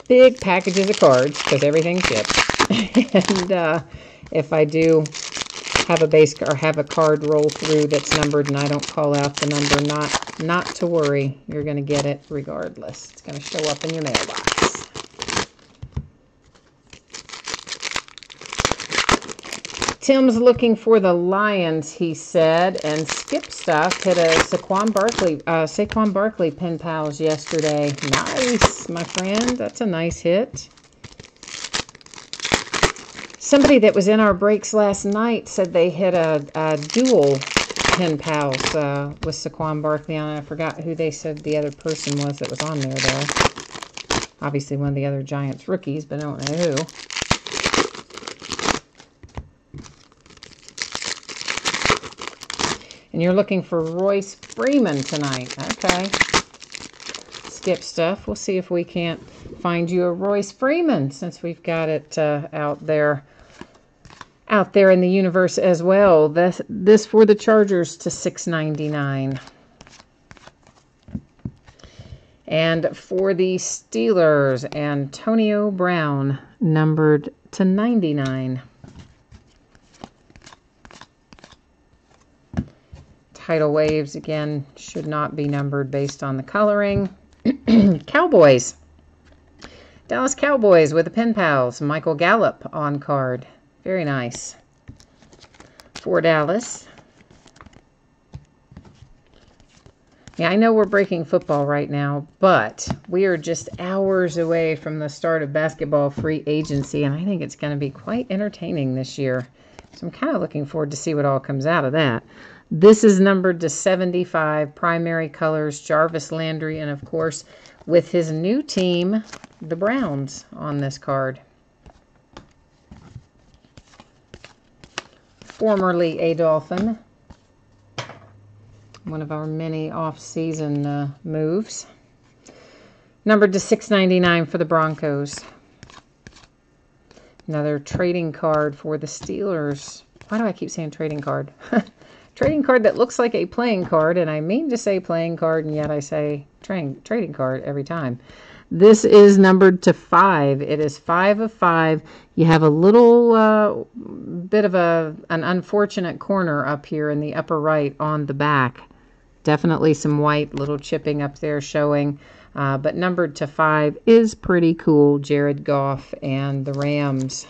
big packages of cards because everything ships. And if I do have a base or have a card roll through that's numbered and I don't call out the number, not to worry. You're going to get it regardless. It's going to show up in your mailbox. Tim's looking for the Lions, he said, and Skip Stuff hit a Saquon Barkley Pen Pals yesterday. Nice, my friend. That's a nice hit. Somebody that was in our breaks last night said they hit a dual Pen Pals with Saquon Barkley on it. I forgot who they said the other person was that was on there, though. Obviously one of the other Giants rookies, but I don't know who. And you're looking for Royce Freeman tonight. Okay. Skip Stuff. We'll see if we can't find you a Royce Freeman since we've got it out there in the universe as well. This for the Chargers to $6.99. And for the Steelers, Antonio Brown, numbered to 99. tidal waves, again, should not be numbered based on the coloring. Cowboys. Dallas Cowboys with the Pen Pals. Michael Gallup on card. Very nice. For Dallas. Yeah, I know we're breaking football right now, but we are just hours away from the start of basketball free agency, and I think it's going to be quite entertaining this year. So I'm kind of looking forward to see what all comes out of that. This is numbered to 75, primary colors, Jarvis Landry, and of course, with his new team, the Browns, on this card. Formerly a Dolphin. One of our many off-season moves. Numbered to 699 for the Broncos. Another trading card for the Steelers. Why do I keep saying trading card? Trading card that looks like a playing card, and I mean to say playing card, and yet I say trading card every time. This is numbered to 5. It is 5 of 5. You have a little bit of an unfortunate corner up here in the upper right on the back. Definitely some white little chipping up there showing. But numbered to 5 is pretty cool. Jared Goff and the Rams.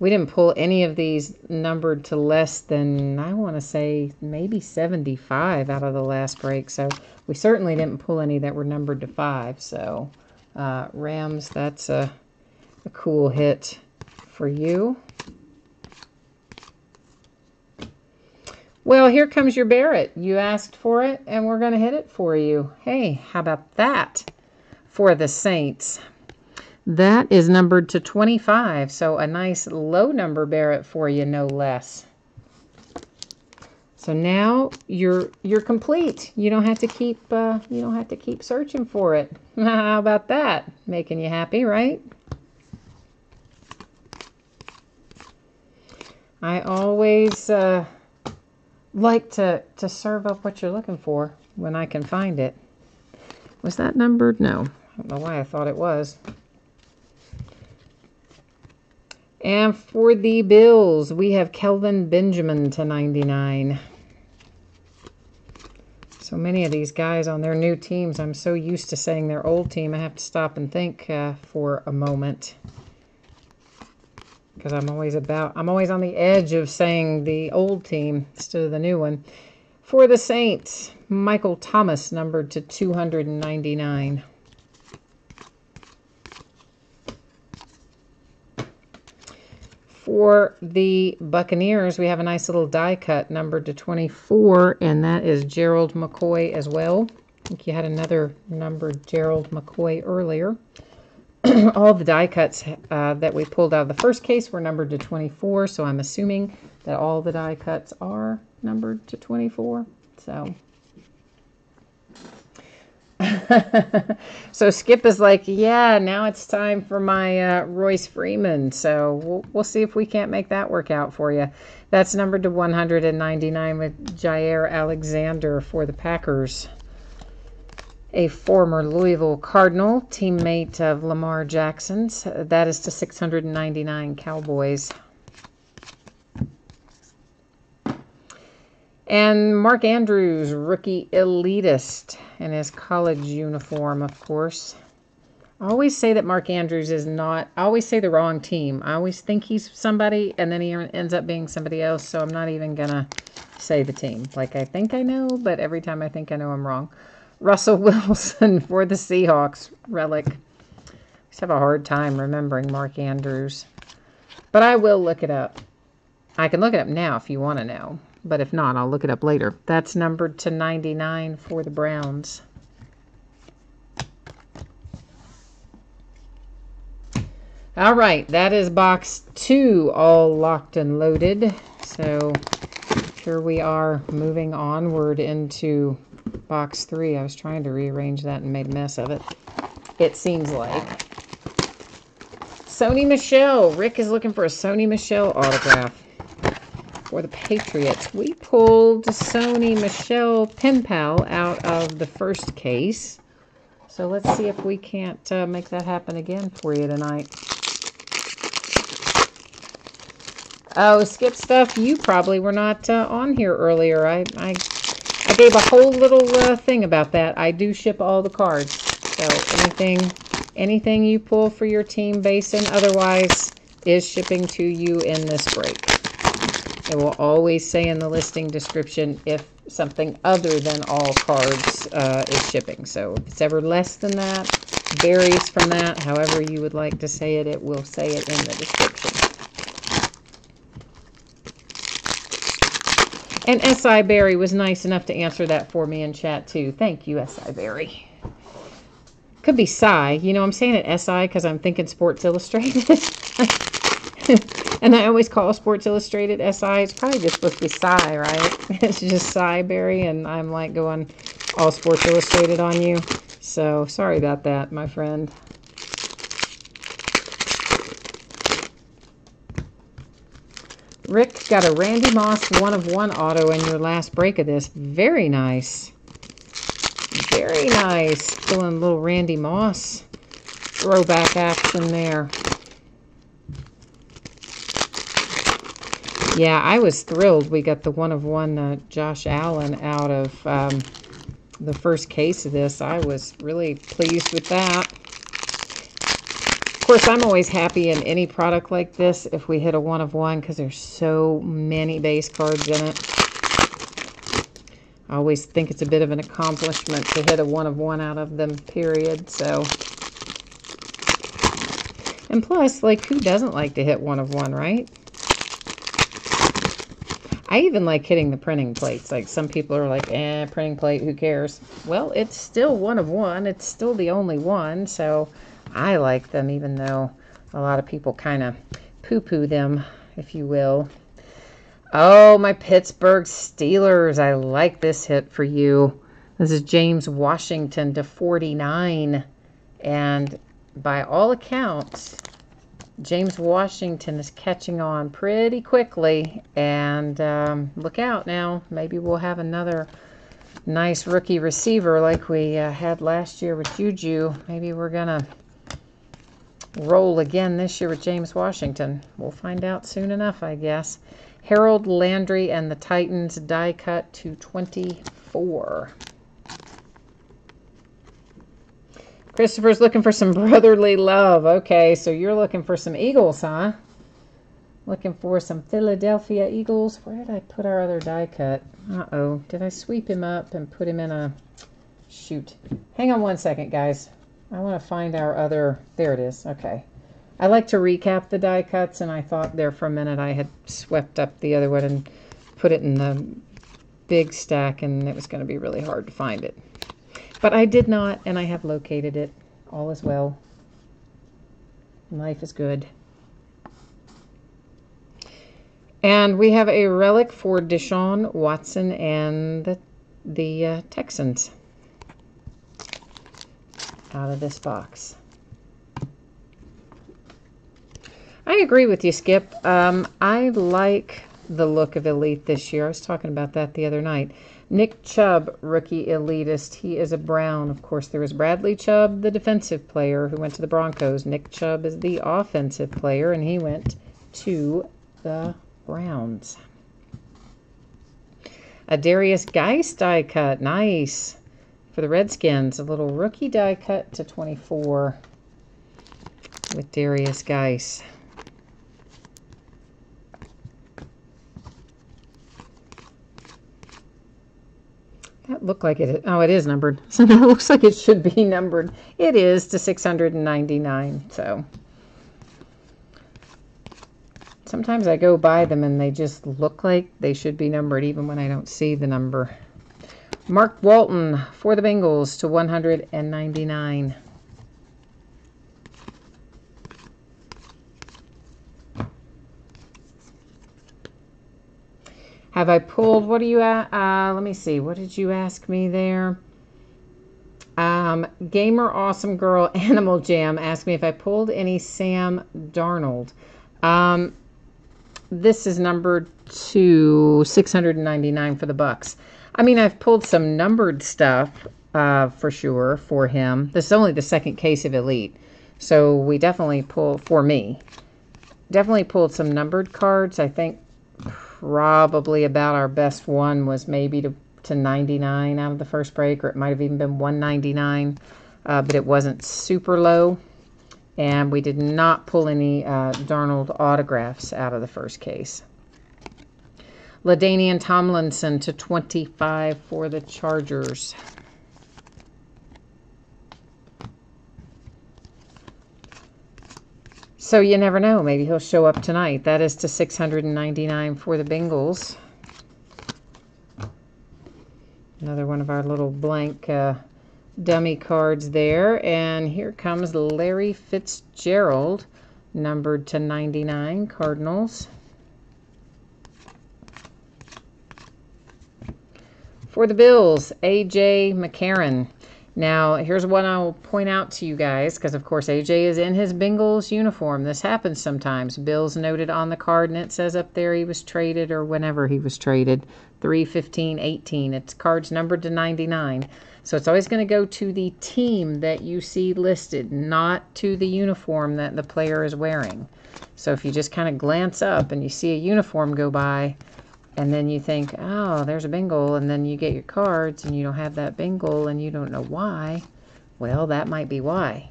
We didn't pull any of these numbered to less than, I want to say, maybe 75 out of the last break. So we certainly didn't pull any that were numbered to 5. So Rams, that's a cool hit for you. Well, here comes your Barrett. You asked for it, and we're going to hit it for you. Hey, how about that for the Saints? That is numbered to 25, so a nice low number Barrett for you, no less. So now you're complete. You don't have to keep searching for it. How about that? Making you happy, right? I always like to serve up what you're looking for when I can find it. Was that numbered? No. I don't know why I thought it was. And for the Bills, we have Kelvin Benjamin to 99. So many of these guys on their new teams, I'm so used to saying their old team, I have to stop and think for a moment. Because I'm always on the edge of saying the old team instead of the new one. For the Saints, Michael Thomas, numbered to 299. For the Buccaneers, we have a nice little die cut numbered to 24, and that is Gerald McCoy as well. I think you had another numbered Gerald McCoy earlier. All the die cuts that we pulled out of the first case were numbered to 24, so I'm assuming that all the die cuts are numbered to 24. So so Skip is like, yeah, now it's time for my Royce Freeman. So we'll see if we can't make that work out for you. That's numbered to 199 with Jair Alexander for the Packers. A former Louisville Cardinal, teammate of Lamar Jackson's. That is to 699 Cowboys. And Mark Andrews, rookie elitist in his college uniform, of course. I always say that Mark Andrews is not, I always say the wrong team. I always think he's somebody, and then he ends up being somebody else, so I'm not even going to say the team. Like, I think I know, but every time I think I know, I'm wrong. Russell Wilson for the Seahawks, relic. I just have a hard time remembering Mark Andrews. But I will look it up. I can look it up now if you want to know. But if not, I'll look it up later. That's numbered to 99 for the Browns. All right, that is box 2 all locked and loaded. So here we are moving onward into box 3. I was trying to rearrange that and made a mess of it. It seems like. Sony Michel. Rick is looking for a Sony Michel autograph. For the Patriots, we pulled Sony Michel Pen Pal out of the first case. So let's see if we can't make that happen again for you tonight. Oh, Skip Stuff, you probably were not on here earlier. I gave a whole little thing about that. I do ship all the cards. So anything you pull for your team, base and otherwise, is shipping to you in this break. It will always say in the listing description if something other than all cards is shipping. So if it's ever less than that, varies from that, however you would like to say it, it will say it in the description. And S.I. Barry was nice enough to answer that for me in chat too. Thank you, S.I. Barry. Could be Psy. You know, I'm saying it S.I. because I'm thinking Sports Illustrated. And I always call Sports Illustrated S.I. It's probably just supposed to be Psy, right? It's just Psy Barry, and I'm like going all Sports Illustrated on you. So, sorry about that, my friend. Rick got a Randy Moss 1/1 auto in your last break of this. Very nice. Very nice. Pulling a little Randy Moss throwback action there. Yeah, I was thrilled we got the 1/1 Josh Allen out of the first case of this. I was really pleased with that. Of course, I'm always happy in any product like this if we hit a 1/1 because there's so many base cards in it. I always think it's a bit of an accomplishment to hit a 1/1 out of them, period. So, and plus, like, who doesn't like to hit 1/1, right? I even like hitting the printing plates. Like, some people are like, printing plate, who cares? Well, it's still 1/1. It's still the only one, so I like them, even though a lot of people kind of poo-poo them, if you will. Oh, my Pittsburgh Steelers. I like this hit for you. This is James Washington /49. And by all accounts, James Washington is catching on pretty quickly. And look out now. Maybe we'll have another nice rookie receiver like we had last year with Juju. Maybe we're going to roll again this year with James Washington. We'll find out soon enough, I guess. Harold Landry and the Titans die cut /24. Christopher's looking for some brotherly love. Okay, so you're looking for some Eagles, huh? Looking for some Philadelphia Eagles. Where did I put our other die cut? Uh-oh. Did I sweep him up and put him in a... Shoot. Hang on one second, guys. I want to find our other... There it is. Okay. I like to recap the die cuts, and I thought there for a minute I had swept up the other one and put it in the big stack, and it was going to be really hard to find it. But I did not, and I have located it. All is well. Life is good. And we have a relic for Deshaun Watson and the Texans out of this box. I agree with you, Skip. I like the look of Elite this year. I was talking about that the other night. Nick Chubb, rookie elitist. He is a Brown. Of course, there was Bradley Chubb, the defensive player who went to the Broncos. Nick Chubb is the offensive player, and he went to the Browns. A Darius Geis die cut. Nice. For the Redskins, a little rookie die cut /24 with Darius Geis. That looked like it. Oh, it is numbered. So it looks like it should be numbered. It is /699. So sometimes I go by them and they just look like they should be numbered even when I don't see the number. Mark Walton for the Bengals /199. Have I pulled, what do you, let me see, what did you ask me there? Gamer Awesome Girl Animal Jam asked me if I pulled any Sam Darnold. This is numbered to /699 for the Bucks. I mean, I've pulled some numbered stuff for sure for him. This is only the second case of Elite. So we definitely pull, for me, definitely pulled some numbered cards. I think probably about our best one was maybe to 99 out of the first break, or it might have even been 199, but it wasn't super low. And we did not pull any Darnold autographs out of the first case. LaDainian Tomlinson to 25 for the Chargers. So you never know. Maybe he'll show up tonight. That is to 699 for the Bengals. Another one of our little blank dummy cards there. And here comes Larry Fitzgerald, numbered to 99, Cardinals. For the Bills, A.J. McCarron. Now, here's what I'll point out to you guys, because, of course, A.J. is in his Bengals uniform. This happens sometimes. Bills noted on the card, and it says up there he was traded, or whenever he was traded, 3/15/18. It's cards numbered to 99. So it's always going to go to the team that you see listed, not to the uniform that the player is wearing. So if you just kind of glance up and you see a uniform go by, and then you think, oh, there's a Bengal, and then you get your cards and you don't have that Bengal and you don't know why, well, that might be why.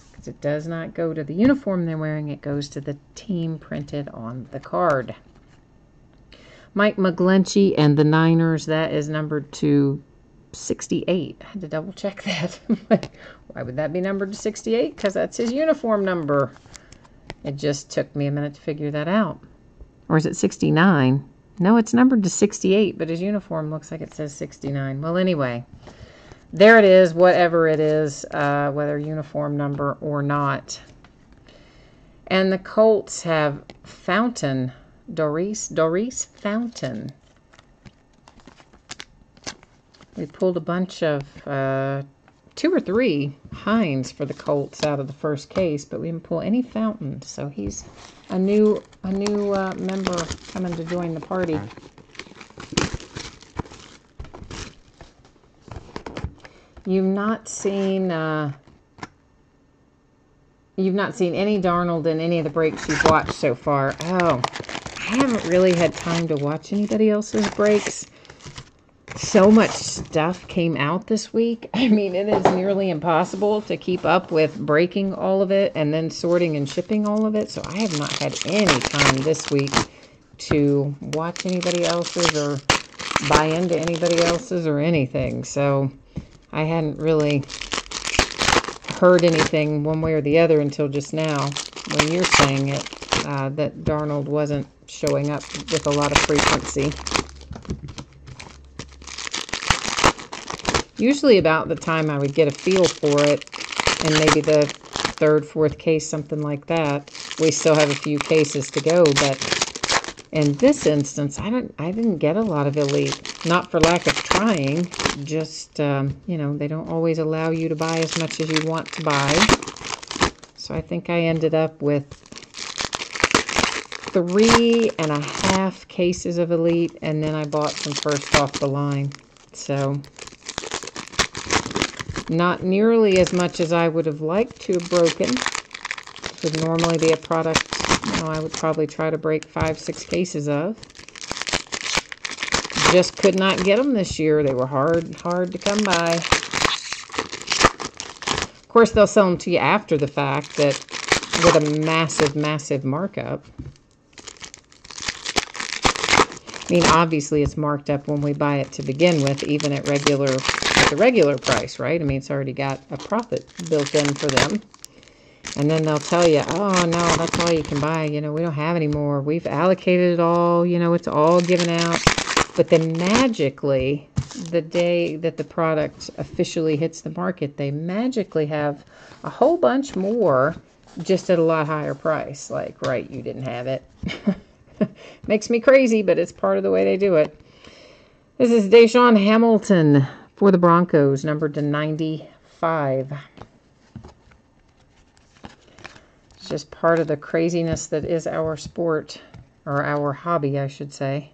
Because it does not go to the uniform they're wearing, it goes to the team printed on the card. Mike McGlinchey and the Niners, that is numbered to 68. I had to double check that. Why would that be numbered to 68? Because that's his uniform number. It just took me a minute to figure that out. Or is it 69? No, it's numbered to 68, but his uniform looks like it says 69. Well, anyway, there it is, whatever it is, whether uniform number or not. And the Colts have Fountain, Doris Fountain. We pulled a bunch of 2 or 3 Hines for the Colts out of the first case, but we didn't pull any Fountain, so he's a new member coming to join the party. You've not seen any Darnold in any of the breaks you've watched so far. Oh, I haven't really had time to watch anybody else's breaks. So much stuff came out this week. I mean, it is nearly impossible to keep up with breaking all of it and then sorting and shipping all of it. So I have not had any time this week to watch anybody else's or buy into anybody else's or anything. So I hadn't really heard anything one way or the other until just now when you're saying it, that Darnold wasn't showing up with a lot of frequency. Usually about the time I would get a feel for it, and maybe the 3rd, 4th case, something like that. We still have a few cases to go, but in this instance, I didn't get a lot of elite. Not for lack of trying, just, you know, they don't always allow you to buy as much as you want to buy. So I think I ended up with 3.5 cases of elite, and then I bought some first off the line. So not nearly as much as I would have liked to have broken. It would normally be a product, you know, I would probably try to break 5, 6 cases of. Just could not get them this year. They were hard to come by. Of course, they'll sell them to you after the fact, that with a massive markup. I mean, obviously it's marked up when we buy it to begin with, even at the regular price, right? I mean, it's already got a profit built in for them. And then they'll tell you, oh, no, that's all you can buy. You know, we don't have any more. We've allocated it all. You know, it's all given out. But then magically, the day that the product officially hits the market, they magically have a whole bunch more just at a lot higher price. Like, right, you didn't have it. Makes me crazy, but it's part of the way they do it. This is Deshaun Hamilton for the Broncos, numbered to 95. It's just part of the craziness that is our sport, or our hobby, I should say.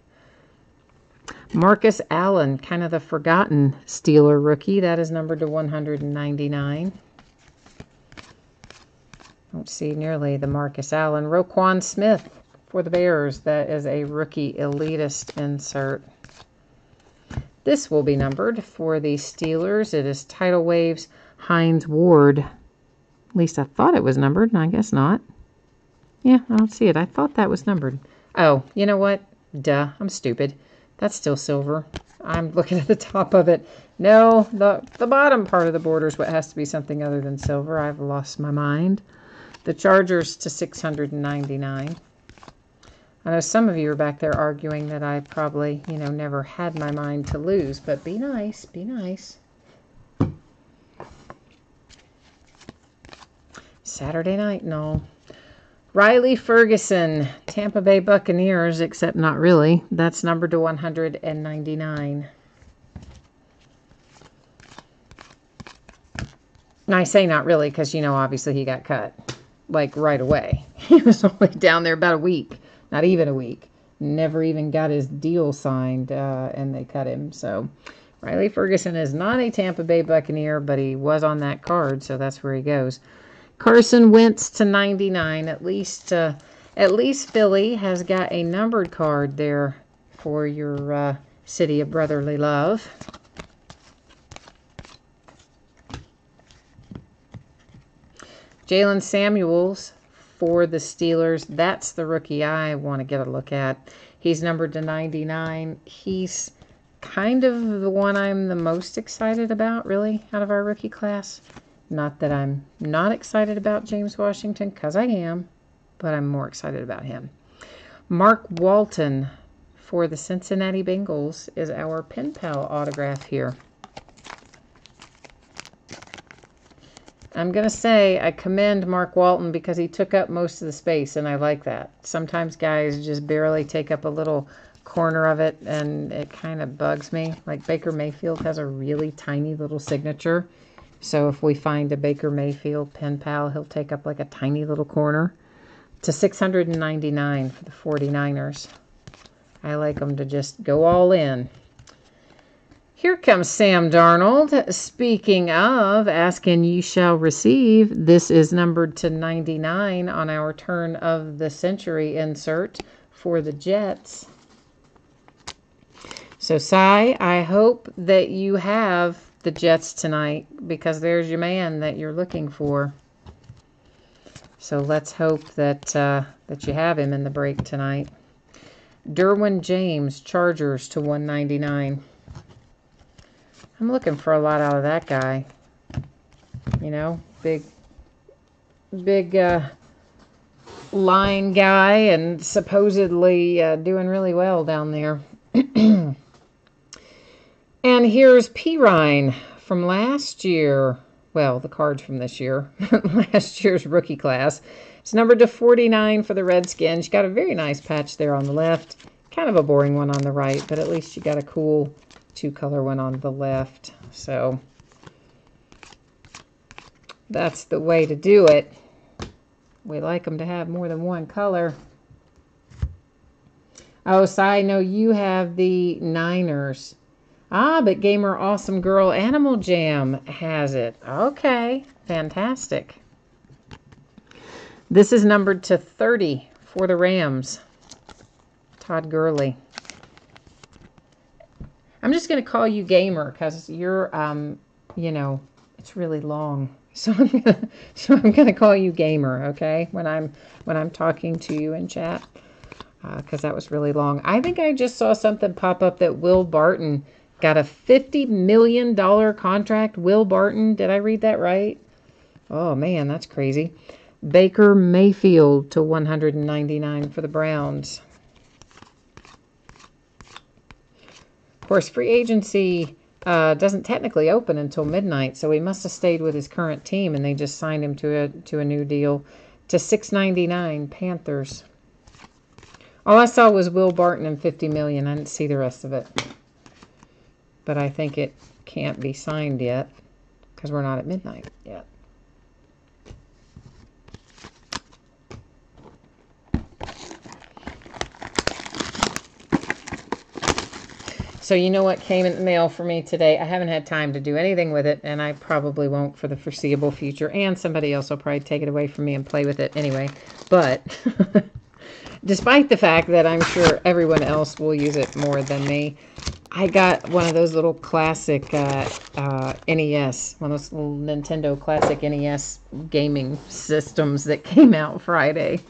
Marcus Allen, kind of the forgotten Steeler rookie. That is numbered to 199. Don't see nearly the Marcus Allen. Roquan Smith for the Bears. That is a rookie elitist insert. This will be numbered for the Steelers. It is Tidal Waves Hines Ward. At least I thought it was numbered, and I guess not. Yeah, I don't see it. I thought that was numbered. Oh, you know what? Duh, I'm stupid. That's still silver. I'm looking at the top of it. No, the bottom part of the border is what has to be something other than silver. I've lost my mind. The Chargers to 699. I know some of you are back there arguing that I probably, never had my mind to lose, but be nice, be nice. Saturday night, no. Riley Ferguson, Tampa Bay Buccaneers, except not really. That's numbered to 199. And I say not really because, obviously he got cut. Like, right away. He was only down there about a week. Not even a week. Never even got his deal signed, and they cut him. So, Riley Ferguson is not a Tampa Bay Buccaneer, but he was on that card, so that's where he goes. Carson Wentz to 99. At least Philly has got a numbered card there for your City of Brotherly Love. Jalen Samuels for the Steelers. That's the rookie I want to get a look at. He's numbered to 99. He's kind of the one I'm the most excited about, really, out of our rookie class. Not that I'm not excited about James Washington, because I am, but I'm more excited about him. Mark Walton for the Cincinnati Bengals is our pen pal autograph here. I'm going to say I commend Mark Walton because he took up most of the space, and I like that. Sometimes guys just barely take up a little corner of it, and it kind of bugs me. Like Baker Mayfield has a really tiny little signature. So if we find a Baker Mayfield pen pal, he'll take up like a tiny little corner. To 699 for the 49ers. I like them to just go all in. Here comes Sam Darnold. Speaking of, ask and ye shall receive. This is numbered to 99 on our turn of the century insert for the Jets. So, Cy, I hope that you have the Jets tonight, because there's your man that you're looking for. So let's hope that that you have him in the break tonight. Derwin James, Chargers to 199. I'm looking for a lot out of that guy. Big line guy, and supposedly doing really well down there. And here's Pirine from last year. Well, the cards from this year. Last year's rookie class. It's numbered to 49 for the Redskins. You got a very nice patch there on the left. Kind of a boring one on the right, but at least you got a cool two-color one on the left. So that's the way to do it. We like them to have more than one color. Oh, so I know you have the Niners. Ah, but Gamer Awesome Girl Animal Jam has it. Okay, fantastic. This is numbered to 30 for the Rams. Todd Gurley. I'm just going to call you Gamer because you're, it's really long. So I'm going to call you Gamer, okay? When I'm talking to you in chat, because that was really long. I think I just saw something pop up that Will Barton got a $50 million contract. Will Barton, did I read that right? Oh, man, that's crazy. Baker Mayfield to 199 for the Browns. Of course, free agency doesn't technically open until midnight, so he must have stayed with his current team, and they just signed him to a new deal. To $699, Panthers. All I saw was Will Barton and $50 million. I didn't see the rest of it. But I think it can't be signed yet because we're not at midnight yet. So you know what came in the mail for me today? I haven't had time to do anything with it, and I probably won't for the foreseeable future, and somebody else will probably take it away from me and play with it anyway. But despite the fact that I'm sure everyone else will use it more than me, I got one of those little classic NES, one of those little Nintendo classic NES gaming systems that came out Friday.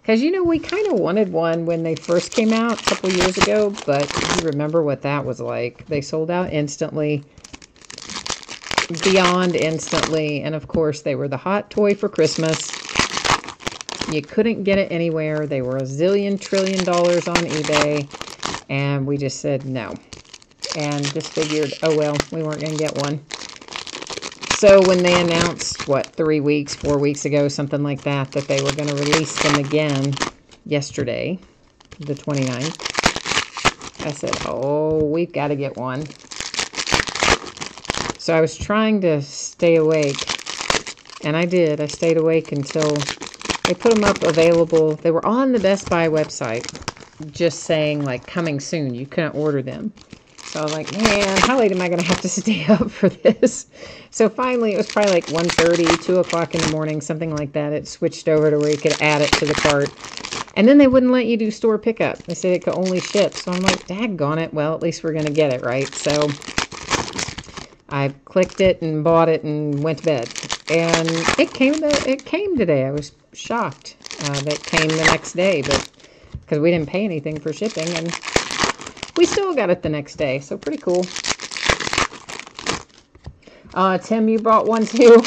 Because, you know, we kind of wanted one when they first came out a couple years ago, but you remember what that was like. They sold out instantly, beyond instantly, and of course they were the hot toy for Christmas. You couldn't get it anywhere. They were a zillion trillion dollars on eBay, and we just said no. And just figured, oh well, we weren't going to get one. So when they announced, what, 3 weeks, 4 weeks ago, something like that, that they were going to release them again yesterday, the 29th, I said, oh, we've got to get one. So I was trying to stay awake, and I did. I stayed awake until they put them up available. They were on the Best Buy website, just saying, like, coming soon. You couldn't order them. So I was like, man, how late am I going to have to stay up for this? So finally, it was probably like 1:30, 2 o'clock in the morning, something like that. It switched over to where you could add it to the cart. And then they wouldn't let you do store pickup. They said it could only ship. So I'm like, daggone it. Well, at least we're going to get it, right? So I clicked it and bought it and went to bed. And it came today. I was shocked that it came the next day, but because we didn't pay anything for shipping, and we still got it the next day, so pretty cool. Tim, you brought one too?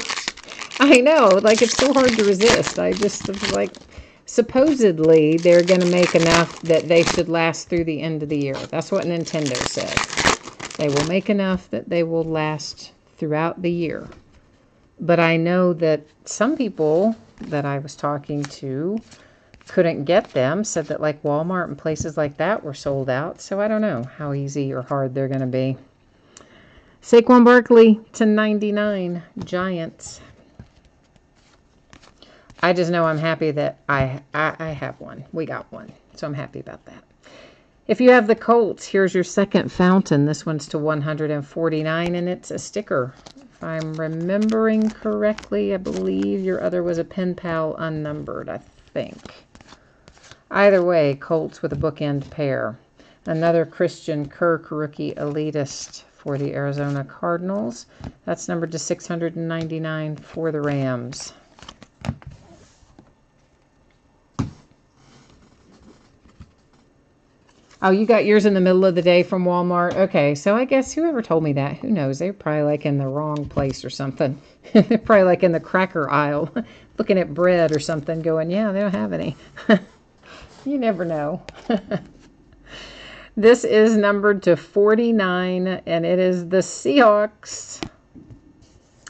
I know, like, it's so hard to resist. I just was like, supposedly they're going to make enough that they should last through the end of the year. That's what Nintendo said. They will make enough that they will last throughout the year. But I know that some people that I was talking to couldn't get them, said that like Walmart and places like that were sold out. So I don't know how easy or hard they're going to be. Saquon Barkley to 99, Giants. I just know I'm happy that I have one. We got one. So I'm happy about that. If you have the Colts, here's your second fountain. This one's to 149, and it's a sticker. If I'm remembering correctly, I believe your other was a pen pal unnumbered, I think. Either way, Colts with a bookend pair. Another Christian Kirk rookie elitist for the Arizona Cardinals. That's numbered to 699 for the Rams. Oh, you got yours in the middle of the day from Walmart? Okay, so I guess whoever told me that, who knows? They're probably like in the wrong place or something. They're probably like in the cracker aisle, looking at bread or something, going, yeah, they don't have any. You never know. This is numbered to 49, and it is the Seahawks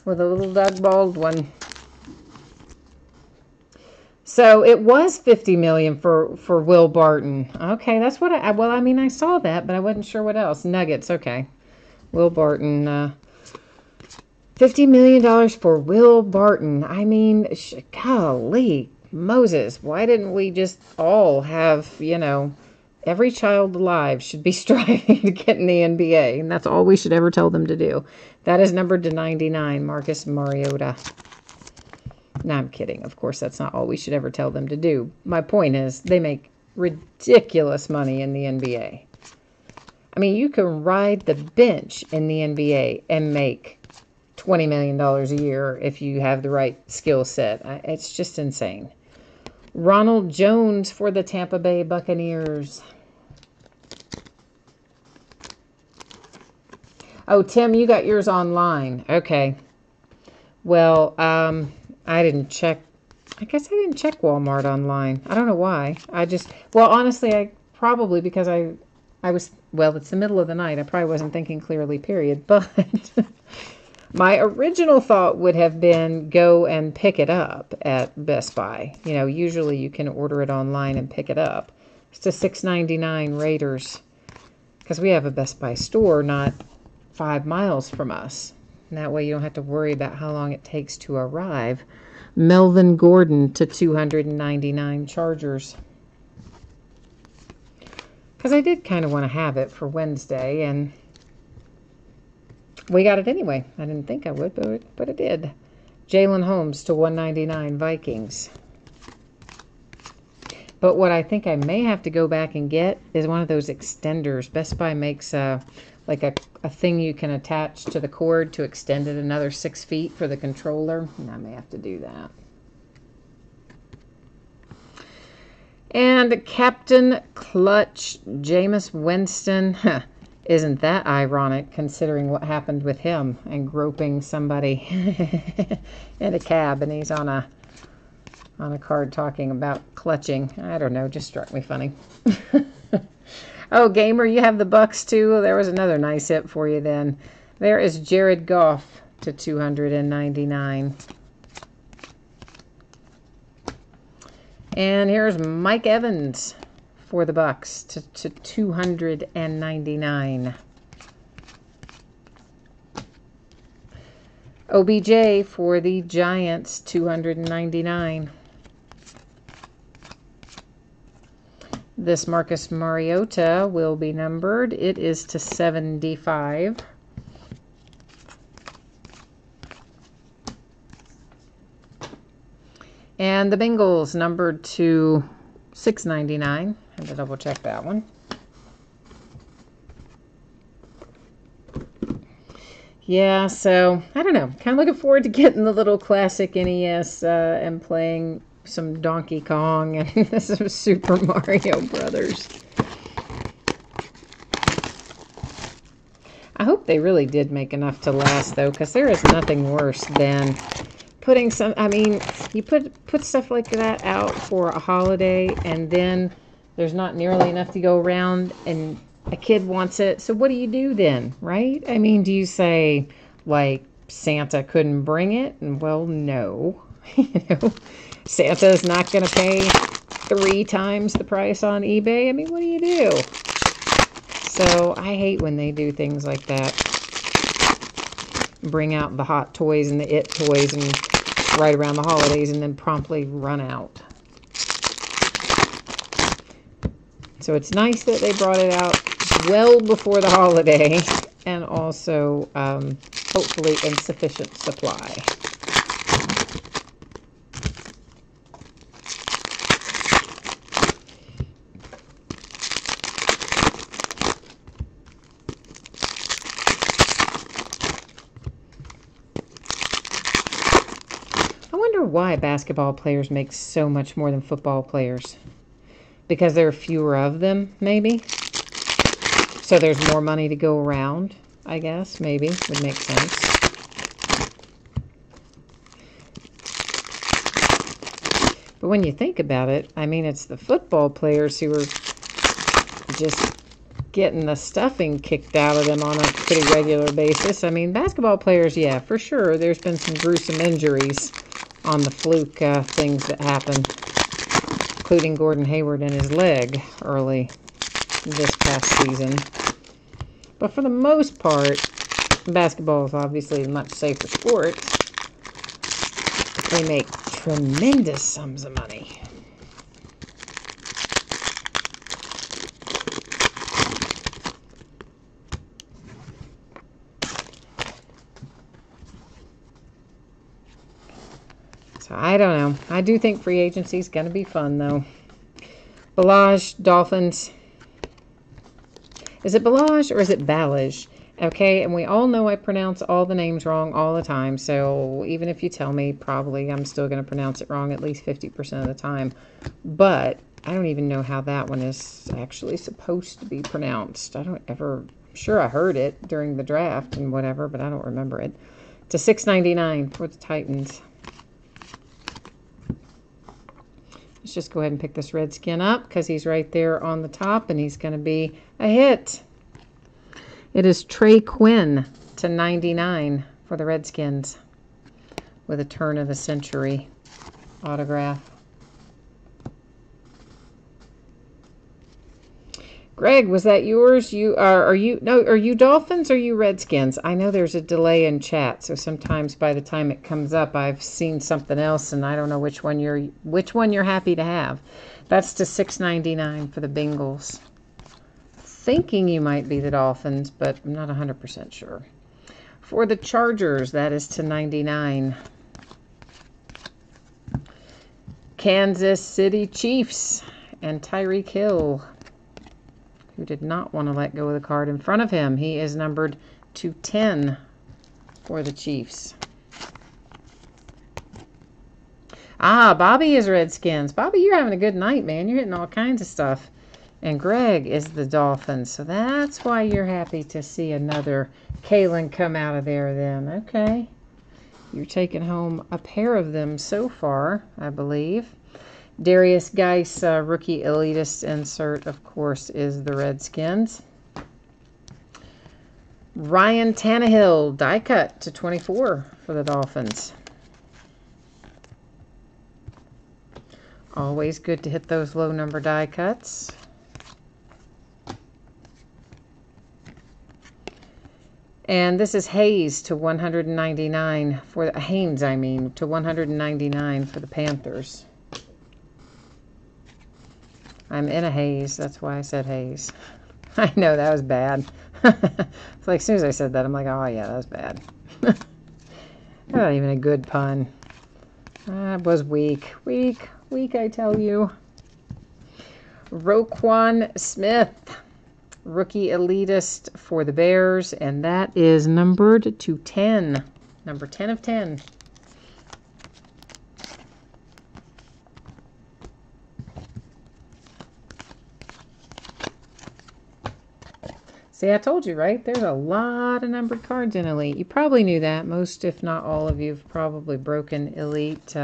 with a little Doug Baldwin. So it was $50 million for Will Barton. Okay, that's what I mean, I saw that, but I wasn't sure what else. Nuggets, okay. Will Barton, $50 million for Will Barton. I mean, golly, Moses, why didn't we just all have, you know, every child alive should be striving to get in the NBA, and that's all we should ever tell them to do. That is numbered to 99, Marcus Mariota. No, I'm kidding. Of course, that's not all we should ever tell them to do. My point is, they make ridiculous money in the NBA. I mean, you can ride the bench in the NBA and make $20 million a year if you have the right skill set. It's just insane. Ronald Jones for the Tampa Bay Buccaneers. Oh, Tim, you got yours online. Okay. Well, I didn't check. I guess I didn't check Walmart online. I don't know why. Well, honestly, I probably because I was, well, it's the middle of the night. I probably wasn't thinking clearly, period. But my original thought would have been go and pick it up at Best Buy. You know, usually you can order it online and pick it up. It's to $6.99 Raiders because we have a Best Buy store not 5 miles from us. And that way you don't have to worry about how long it takes to arrive. Melvin Gordon to 299 Chargers. Because I did kind of want to have it for Wednesday, and we got it anyway. I didn't think I would, but it did. Jalen Holmes to 199 Vikings. But what I think I may have to go back and get is one of those extenders. Best Buy makes like a thing you can attach to the cord to extend it another 6 feet for the controller. And I may have to do that. And Captain Clutch, Jameis Winston. Huh, isn't that ironic considering what happened with him and groping somebody in a cab, and he's on a card talking about clutching. I don't know, just struck me funny. Oh, Gamer, you have the Bucks too. There was another nice hit for you then. There is Jared Goff to 299. And here's Mike Evans for the Bucks to 299. OBJ for the Giants, 299. This Marcus Mariota will be numbered. It is to 75. And the Bengals numbered to 699. I had to double check that one. Yeah, so I don't know. Kind of looking forward to getting the little classic NES and playing some Donkey Kong and some Super Mario Brothers. I hope they really did make enough to last, though, because there is nothing worse than putting some, I mean, you put stuff like that out for a holiday, and then there's not nearly enough to go around, and a kid wants it. So what do you do then, right? I mean, do you say, like, Santa couldn't bring it? And, well, no. You know, Santa's not going to pay 3 times the price on eBay. I mean, what do you do? So I hate when they do things like that. Bring out the hot toys and the it toys and right around the holidays and then promptly run out. So it's nice that they brought it out well before the holiday and also hopefully in sufficient supply. Why basketball players make so much more than football players? Because there are fewer of them, maybe? So there's more money to go around, I guess, maybe, would make sense. But when you think about it, I mean, it's the football players who are just getting the stuffing kicked out of them on a pretty regular basis. I mean, basketball players, yeah, for sure, there's been some gruesome injuries on the fluke things that happened, including Gordon Hayward and his leg early this past season. But for the most part, basketball is obviously a much safer sport. They make tremendous sums of money. So I don't know. I do think free agency is going to be fun, though. Balaj, Dolphins. Is it Balaj or is it Balaj? Okay, and we all know I pronounce all the names wrong all the time. So even if you tell me, probably I'm still going to pronounce it wrong at least 50% of the time. But I don't even know how that one is actually supposed to be pronounced. I don't ever... I'm sure I heard it during the draft and whatever, but I don't remember it. To $6.99 for the Titans. Let's just go ahead and pick this Redskin up because he's right there on the top and he's going to be a hit. It is Trey Quinn to 99 for the Redskins with a turn of the century autograph. Greg, was that yours? Are you Dolphins or are you Redskins? I know there's a delay in chat, so sometimes by the time it comes up, I've seen something else, and I don't know which one you're happy to have. That's to $6.99 for the Bengals. thinking you might be the Dolphins, but I'm not 100% sure. For the Chargers, that is to 99. Kansas City Chiefs and Tyreek Hill, who did not want to let go of the card in front of him. He is numbered to 10 for the Chiefs. Ah, Bobby is Redskins. Bobby, you're having a good night, man. You're hitting all kinds of stuff. And Greg is the Dolphins. So that's why you're happy to see another Kalen come out of there then. Okay. You're taking home a pair of them so far, I believe. Darius Geis, rookie elitist insert, of course, is the Redskins. Ryan Tannehill, die cut to 24 for the Dolphins. Always good to hit those low number die cuts. And this is Hayes to 199 for the Haynes, to 199 for the Panthers. I'm in a haze. That's why I said Hayes. I know that was bad. It's like as soon as I said that, I'm like, oh yeah, that was bad. Not even a good pun. It was weak. Weak, I tell you. Roquan Smith, rookie elitist for the Bears, and that is numbered to 10. Number 10 of 10. See, I told you, right? There's a lot of numbered cards in Elite. You probably knew that. Most, if not all of you, have probably broken Elite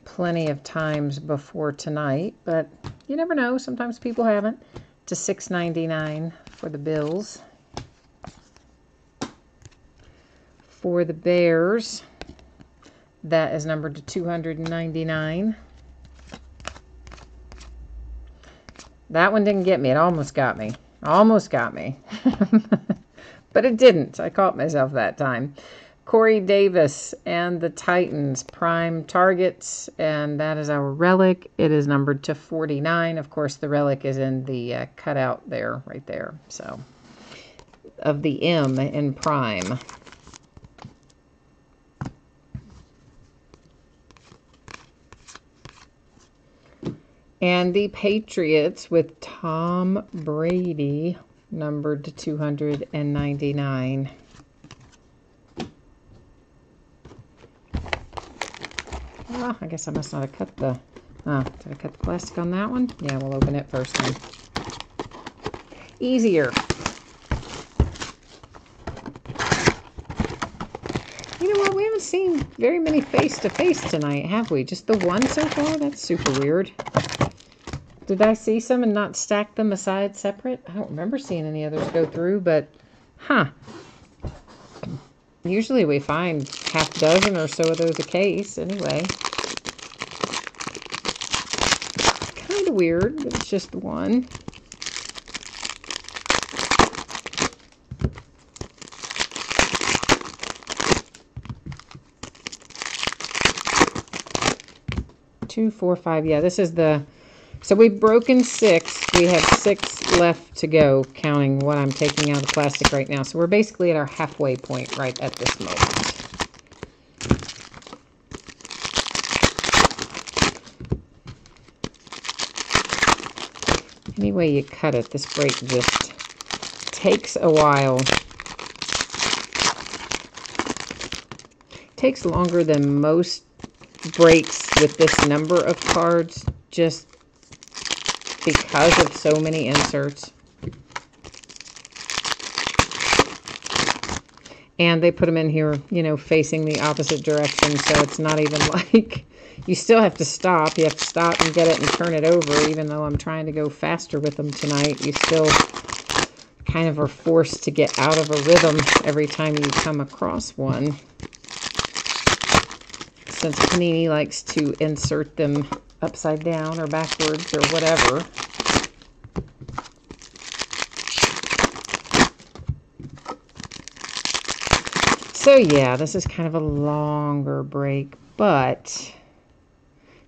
plenty of times before tonight. But you never know. Sometimes people haven't. To $6.99 for the Bills. For the Bears, that is numbered to 299. That one didn't get me. It almost got me. Almost got me. But it didn't. I caught myself that time. Corey Davis and the Titans, prime targets, and that is our relic. It is numbered to 49. Of course, the relic is in the cutout there, right there. So, of the M in prime. And the Patriots with Tom Brady, numbered to 299. Oh, I guess I must not have cut the... Oh, did I cut the plastic on that one? Yeah, we'll open it first then. Easier. You know what? We haven't seen very many face-to-face tonight, have we? Just the one so far? That's super weird. Did I see some and not stack them aside separate? I don't remember seeing any others go through, but, huh. Usually we find half a dozen or so of those a case, anyway. Kind of weird, but it's just one. Two, four, five. Yeah, this is the... So we've broken 6. We have 6 left to go, counting what I'm taking out of the plastic right now. So we're basically at our halfway point right at this moment. Any way you cut it, this break just takes a while. Takes longer than most breaks with this number of cards, just because of so many inserts. And they put them in here, you know, facing the opposite direction, so it's not even like... You still have to stop. You have to stop and get it and turn it over, even though I'm trying to go faster with them tonight. You still kind of are forced to get out of a rhythm every time you come across one. Since Panini likes to insert them upside down or backwards or whatever. So yeah, this is kind of a longer break, but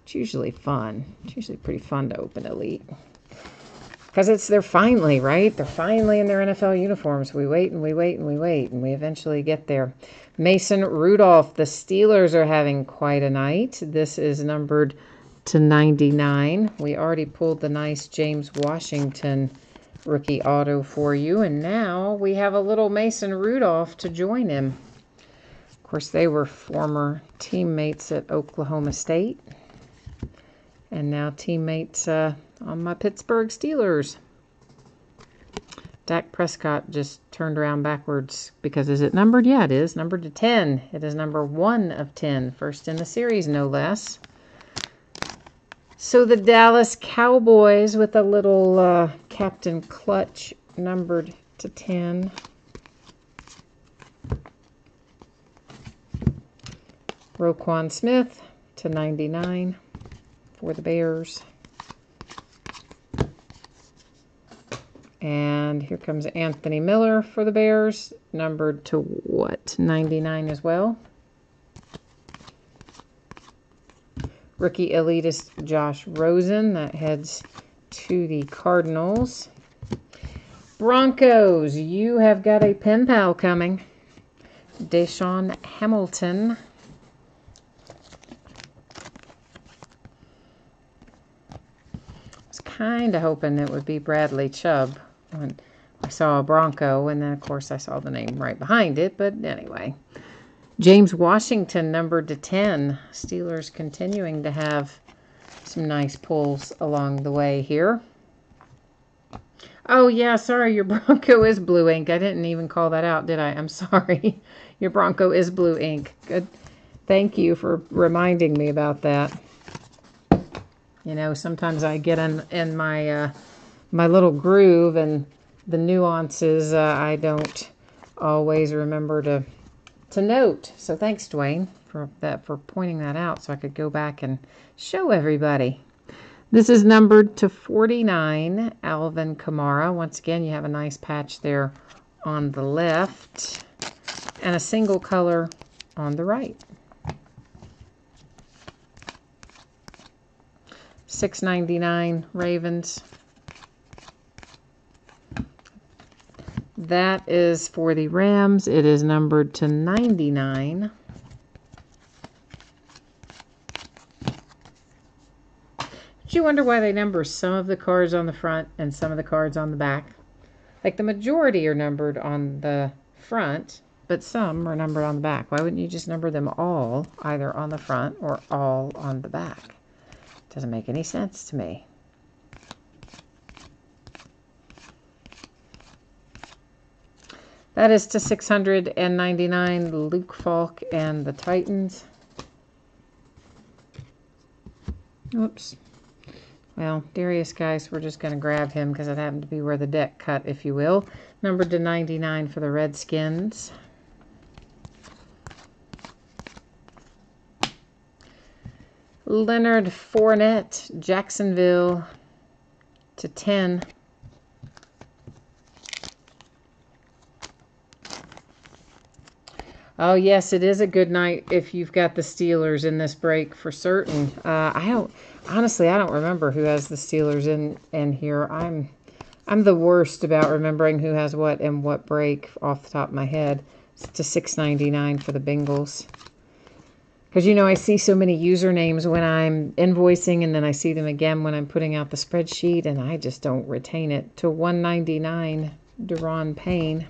it's usually fun. It's usually pretty fun to open Elite. Because they're finally, right? They're finally in their NFL uniforms. We wait and we wait and we wait, and we eventually get there. Mason Rudolph, the Steelers are having quite a night. This is numbered to 99. We already pulled the nice James Washington rookie auto for you, and now we have a little Mason Rudolph to join him. Of course, they were former teammates at Oklahoma State, and now teammates on my Pittsburgh Steelers. Dak Prescott just turned around backwards because is it numbered? Yeah, it is. Numbered to 10. It is number 1 of 10. First in the series, no less. So the Dallas Cowboys with a little Captain Clutch numbered to 10. Roquan Smith to 99 for the Bears. And here comes Anthony Miller for the Bears, numbered to what? 99 as well. Rookie elitist Josh Rosen, that heads to the Cardinals. Broncos, you have got a pen pal coming. Deshaun Hamilton. I was kind of hoping it would be Bradley Chubb when I saw a Bronco, and then of course I saw the name right behind it, but anyway. James Washington numbered to 10. Steelers continuing to have some nice pulls along the way here. Oh yeah, sorry, your Bronco is blue ink. I didn't even call that out, did I? I'm sorry. Your Bronco is blue ink. Good. Thank you for reminding me about that. You know, sometimes I get in my my little groove, and the nuances I don't always remember to note. So thanks, Dwayne, for pointing that out so I could go back and show everybody. This is numbered to 49, Alvin Kamara. Once again, you have a nice patch there on the left and a single color on the right. $6.99 Ravens. That is for the Rams. It is numbered to 99. Do you wonder why they number some of the cards on the front and some of the cards on the back? Like the majority are numbered on the front, but some are numbered on the back. Why wouldn't you just number them all either on the front or all on the back? Doesn't make any sense to me. That is to 699, Luke Falk and the Titans. Oops. Well, Darius Geis, we're just going to grab him because it happened to be where the deck cut, if you will. Numbered to 99 for the Redskins. Leonard Fournette, Jacksonville to 10. Oh, yes, it is a good night if you've got the Steelers in this break for certain. Honestly, I don't remember who has the Steelers in here. I'm the worst about remembering who has what in what break off the top of my head. It's to $6.99 for the Bengals. Because, you know, I see so many usernames when I'm invoicing, and then I see them again when I'm putting out the spreadsheet, and I just don't retain it. To $1.99, Deron Payne.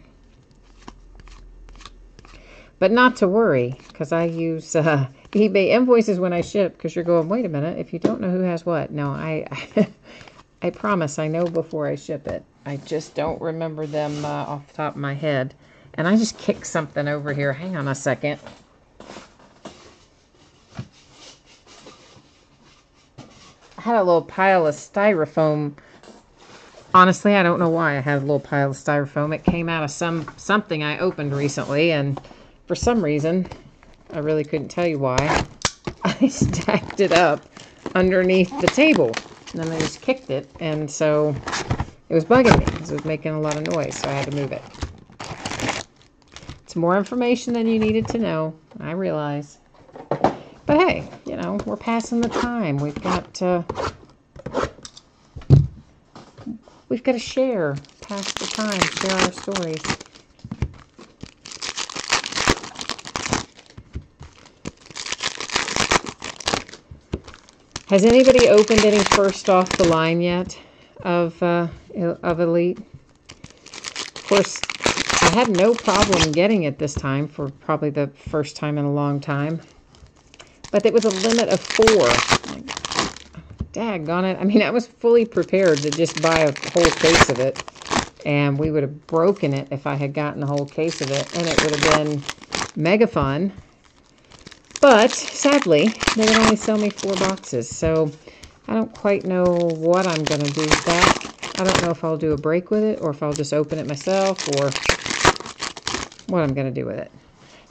But not to worry, because I use eBay invoices when I ship, because you're going, wait a minute, if you don't know who has what. No, I promise I know before I ship it. I just don't remember them off the top of my head. And I just kicked something over here. Hang on a second. I had a little pile of styrofoam. Honestly, I don't know why I have a little pile of styrofoam. It came out of something I opened recently, and for some reason, I really couldn't tell you why, I stacked it up underneath the table. And then I just kicked it, and so it was bugging me because it was making a lot of noise, so I had to move it. It's more information than you needed to know, I realize. But hey, you know, we're passing the time. We've got we've got to share, pass the time, share our stories. Has anybody opened any first off the line yet of Elite? Of course, I had no problem getting it this time for probably the first time in a long time. But it was a limit of 4. Like, daggone it. I mean, I was fully prepared to just buy a whole case of it. And we would have broken it if I had gotten a whole case of it. And it would have been mega fun. But, sadly, they would only sell me 4 boxes. So, I don't quite know what I'm going to do with that. I don't know if I'll do a break with it or if I'll just open it myself or what I'm going to do with it.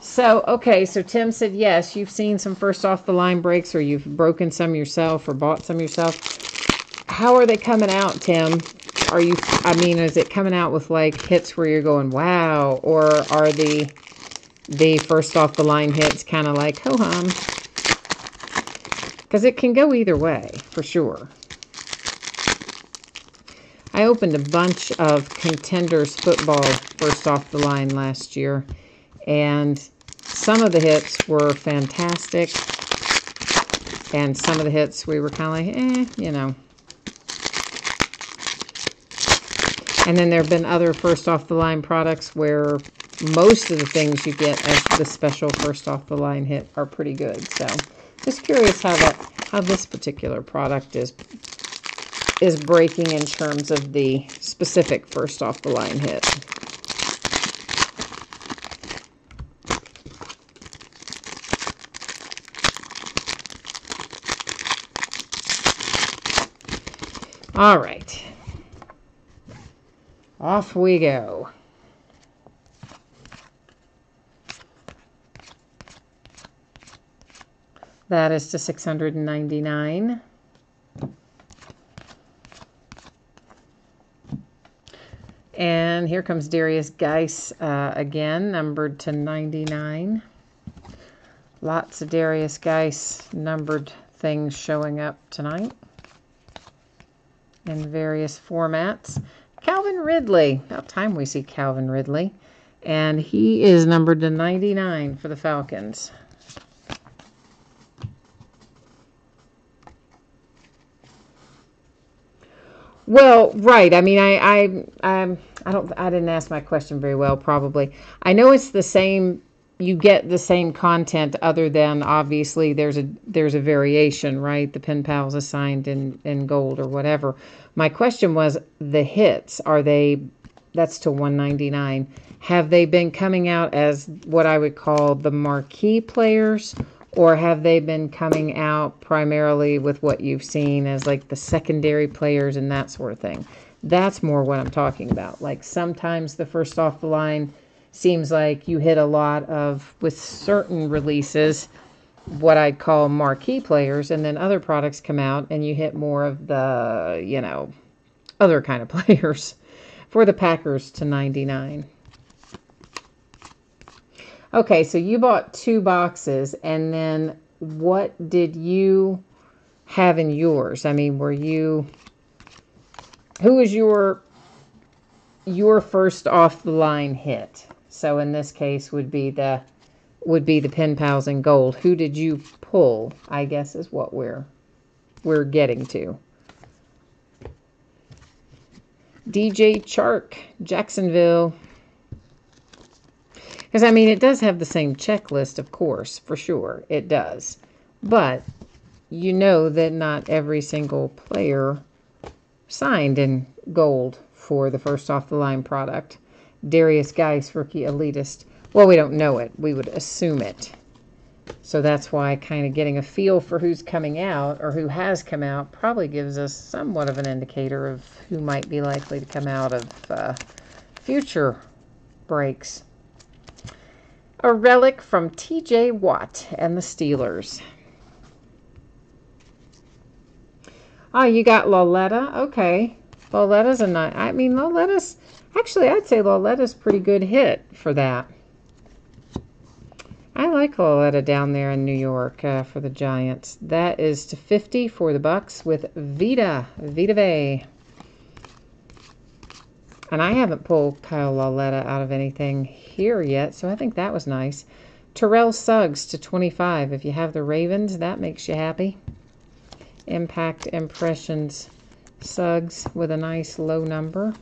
So, okay, so Tim said, yes, you've seen some first off the line breaks or you've broken some yourself or bought some yourself. How are they coming out, Tim? Are you, I mean, is it coming out with like hits where you're going, wow, or are the first off the line hits kind of like ho-hum? Because it can go either way, for sure. I opened a bunch of Contenders football first off the line last year, and some of the hits were fantastic, and some of the hits we were kind of like, you know. And then there have been other first off the line products where most of the things you get as the special first off the line hit are pretty good. So just curious how this particular product is breaking in terms of the specific first off the line hit. All right. Off we go. That is to 699. And here comes Darius Geis again, numbered to 99. Lots of Darius Geis numbered things showing up tonight in various formats. Calvin Ridley. About time we see Calvin Ridley. And he is numbered to 99 for the Falcons. Well, right. I mean, I didn't ask my question very well, probably. I know it's the same, you get the same content other than obviously there's a variation, right? The pen pals assigned in gold or whatever. My question was the hits, that's to 199. Have they been coming out as what I would call the marquee players? Or have they been coming out primarily with what you've seen as like the secondary players and that sort of thing? That's more what I'm talking about. Like sometimes the first off the line seems like you hit a lot of, with certain releases, what I'd call marquee players, and then other products come out and you hit more of the, you know, other kind of players. For the Packers to 99. Okay, so you bought 2 boxes, and then what did you have in yours? I mean, who was your first off the line hit? So in this case would be the pen pals in gold. Who did you pull? I guess is what we're getting to. DJ Chark, Jacksonville. Because, I mean, it does have the same checklist, of course, for sure. It does. But you know that not every single player signed in gold for the first off-the-line product. Darius Geis, rookie elitist. Well, we don't know it. We would assume it. So that's why kind of getting a feel for who's coming out or who has come out probably gives us somewhat of an indicator of who might be likely to come out of future breaks. A relic from T.J. Watt and the Steelers. Oh, you got Lauletta? Okay. Lauletta's a nice... I mean, Lauletta's... Actually, I'd say Lauletta's a pretty good hit for that. I like Lauletta down there in New York for the Giants. That is to 50 for the Bucks with Vita Vea. And I haven't pulled Kyle Lauletta out of anything here yet, so I think that was nice. Terrell Suggs to 25. If you have the Ravens, that makes you happy. Impact Impressions Suggs with a nice low number.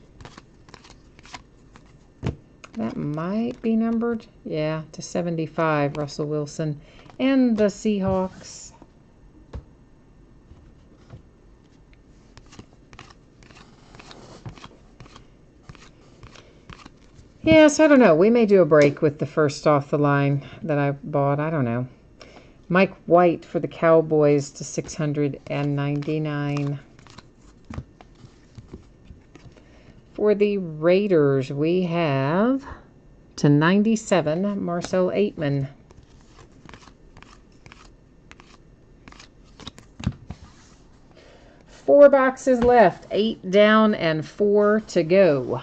That might be numbered. Yeah, to 75, Russell Wilson. And the Seahawks. Yes, I don't know. We may do a break with the first off the line that I bought. I don't know. Mike White for the Cowboys to 699. For the Raiders, we have to 97, Marcel Aitman. Four boxes left, 8 down and 4 to go.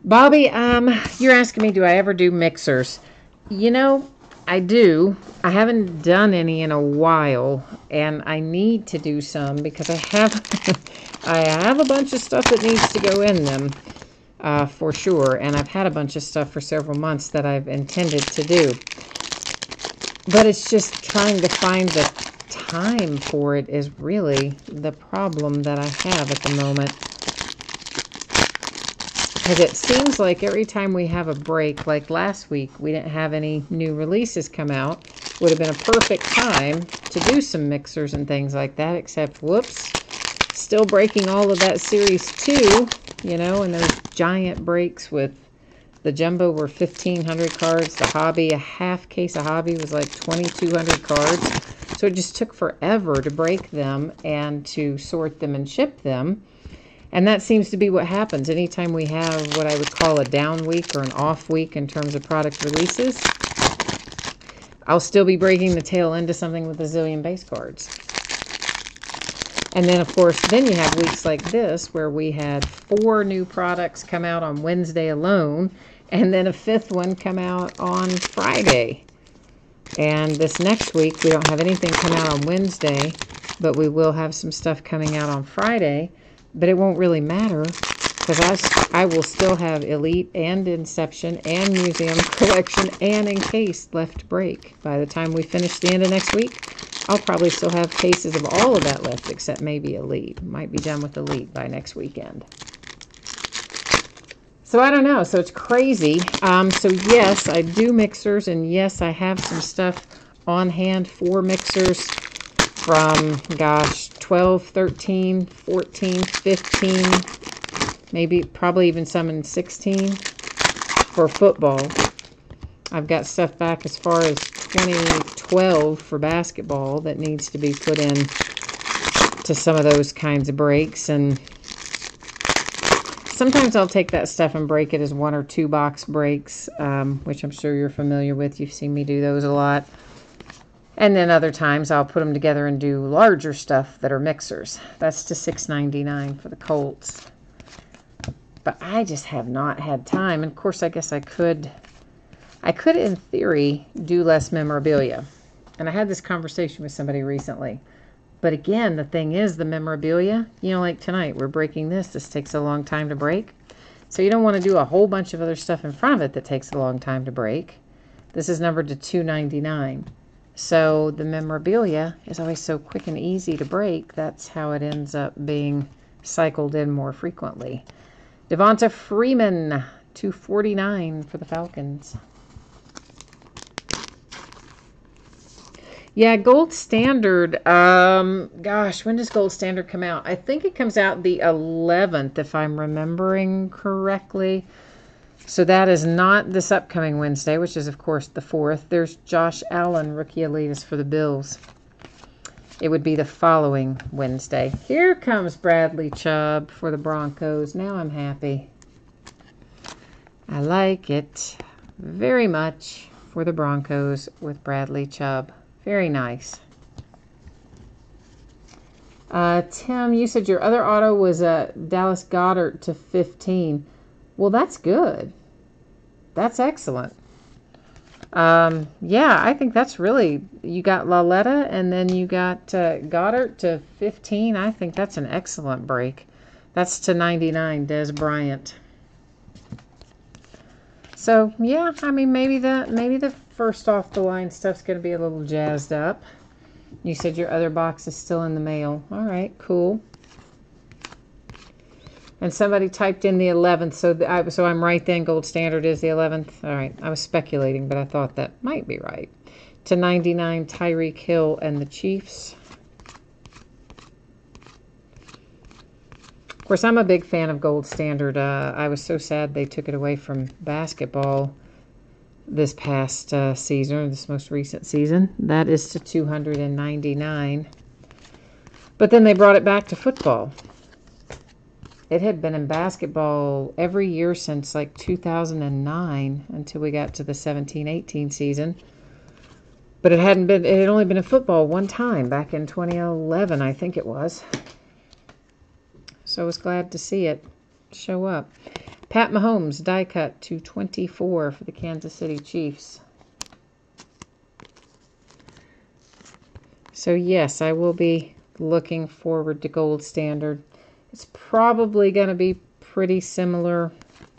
Bobby, you're asking me, do I ever do mixers? You know, I do. I haven't done any in a while, and I need to do some because I have a bunch of stuff that needs to go in them, for sure. And I've had a bunch of stuff for several months that I've intended to do. But it's just trying to find the time for it is really the problem that I have at the moment. Because it seems like every time we have a break, like last week, we didn't have any new releases come out. Would have been a perfect time to do some mixers and things like that, except, whoops, still breaking all of that Series 2, you know, and those giant breaks with the Jumbo were 1,500 cards. The Hobby, a half case of Hobby was like 2,200 cards. So it just took forever to break them and to sort them and ship them. And that seems to be what happens anytime we have what I would call a down week or an off week in terms of product releases. I'll still be breaking the tail end of something with a zillion base cards. And then, of course, then you have weeks like this where we had 4 new products come out on Wednesday alone, and then a 5th one come out on Friday. And this next week, we don't have anything come out on Wednesday, but we will have some stuff coming out on Friday. But it won't really matter because I will still have Elite and Inception and Museum Collection and Encased left to break. By the time we finish the end of next week, I'll probably still have cases of all of that left except maybe Elite. Might be done with Elite by next weekend. So I don't know. So it's crazy. So yes, I do mixers, and yes, I have some stuff on hand for mixers from, gosh, 12, 13, 14, 15, maybe probably even some in 16 for football. I've got stuff back as far as 2012 for basketball that needs to be put in to some of those kinds of breaks. And sometimes I'll take that stuff and break it as 1 or 2 box breaks, which I'm sure you're familiar with. You've seen me do those a lot. And then other times I'll put them together and do larger stuff that are mixers. That's to $6.99 for the Colts. But I just have not had time. And of course, I guess I could in theory do less memorabilia. And I had this conversation with somebody recently. But again, the thing is the memorabilia, you know, like tonight, we're breaking this. This takes a long time to break. So you don't want to do a whole bunch of other stuff in front of it that takes a long time to break. This is numbered to $2.99. So the memorabilia is always so quick and easy to break. That's how it ends up being cycled in more frequently. Devonta Freeman, $2.49 for the Falcons. Yeah, Gold Standard. Gosh, when does Gold Standard come out? I think it comes out the 11th, if I'm remembering correctly. So that is not this upcoming Wednesday, which is, of course, the 4th. There's Josh Allen, rookie elitist for the Bills. It would be the following Wednesday. Here comes Bradley Chubb for the Broncos. Now I'm happy. I like it very much for the Broncos with Bradley Chubb. Very nice. Tim, you said your other auto was a Dallas Goedert to 15. Well, that's good. That's excellent. Yeah, I think that's really, you got Laletta and then you got Goddard to 15. I think that's an excellent break. That's to 99, Des Bryant. So, yeah, I mean, maybe the first off the line stuff's going to be a little jazzed up. You said your other box is still in the mail. All right, cool. And somebody typed in the 11th, so I'm right then. Gold Standard is the 11th. All right, I was speculating, but I thought that might be right. To 99, Tyreek Hill and the Chiefs. Of course, I'm a big fan of Gold Standard. I was so sad they took it away from basketball this past season, this most recent season. That is to 299. But then they brought it back to football. It had been in basketball every year since like 2009 until we got to the 17-18 season. But it had only been in football one time back in 2011, I think it was. So I was glad to see it show up. Pat Mahomes, die cut to 24 for the Kansas City Chiefs. So yes, I will be looking forward to Gold Standard. It's probably going to be pretty similar.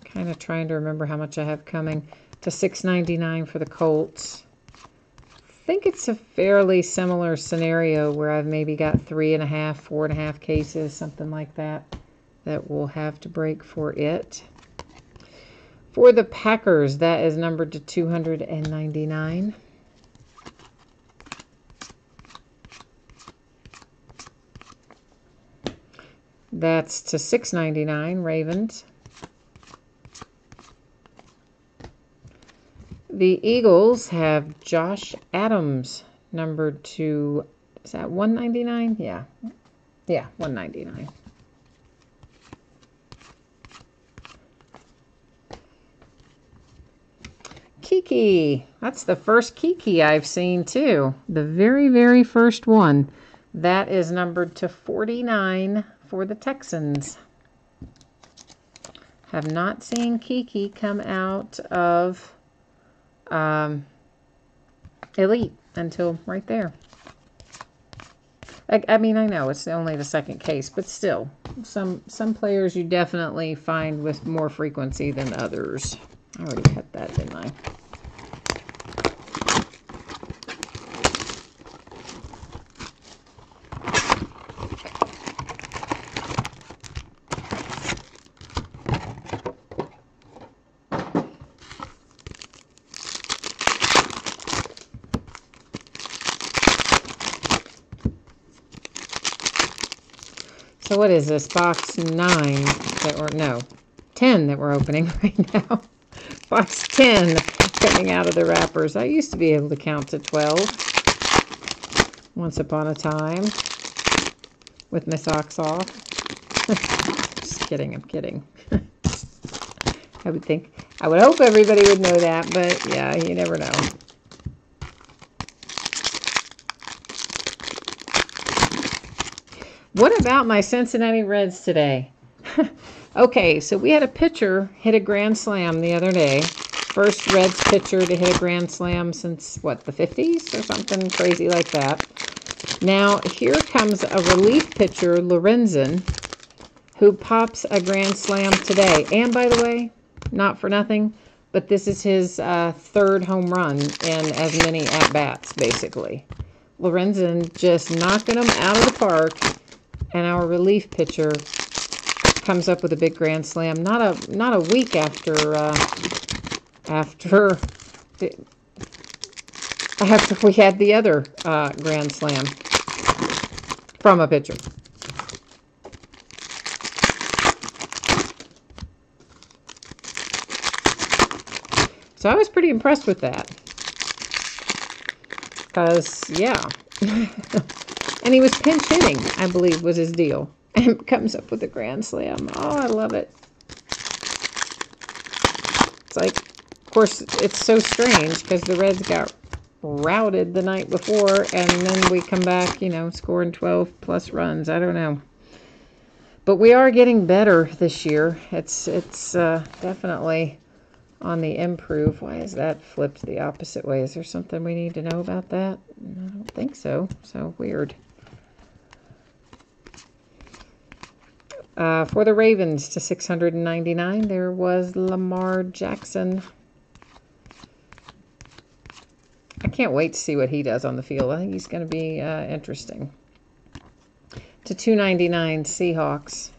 Kind of trying to remember how much I have coming. To $6.99 for the Colts. I think it's a fairly similar scenario where I've maybe got 3.5, 4.5 cases, something like that we'll have to break for it. For the Packers, that is numbered to 299. That's to $6.99, Ravens. The Eagles have Josh Adams, numbered to, is that $199? Yeah. Yeah, $199. Kiki. That's the first Kiki I've seen, too. The very, very first one. That is numbered to 49 for the Texans. Have not seen Kiki come out of Elite until right there. I mean, I know it's only the second case, but still, some players you definitely find with more frequency than others. I already cut that, didn't I? So what is this? Box 9 no, 10 that we're opening right now. Box 10 coming out of the wrappers. I used to be able to count to 12 once upon a time with my socks off. Just kidding, I'm kidding. I would hope everybody would know that, but yeah, you never know. What about my Cincinnati Reds today? Okay, so we had a pitcher hit a grand slam the other day. First Reds pitcher to hit a grand slam since, what, the 50s or something crazy like that. Now, here comes a relief pitcher, Lorenzen, who pops a grand slam today. And by the way, not for nothing, but this is his third home run in as many at-bats, basically. Lorenzen just knocking them out of the park. And our relief pitcher comes up with a big grand slam. Not a week after we had the other grand slam from a pitcher. So I was pretty impressed with that. Because, yeah. And he was pinch hitting, I believe, was his deal. And comes up with a grand slam. Oh, I love it. It's like, of course, it's so strange because the Reds got routed the night before, and then we come back, you know, scoring 12 plus runs. I don't know. But we are getting better this year. It's definitely on the improve. Why is that flipped the opposite way? Is there something we need to know about that? I don't think so. So weird. For the Ravens to 699, there was Lamar Jackson. I can't wait to see what he does on the field. I think he's going to be interesting. To 299, Seahawks.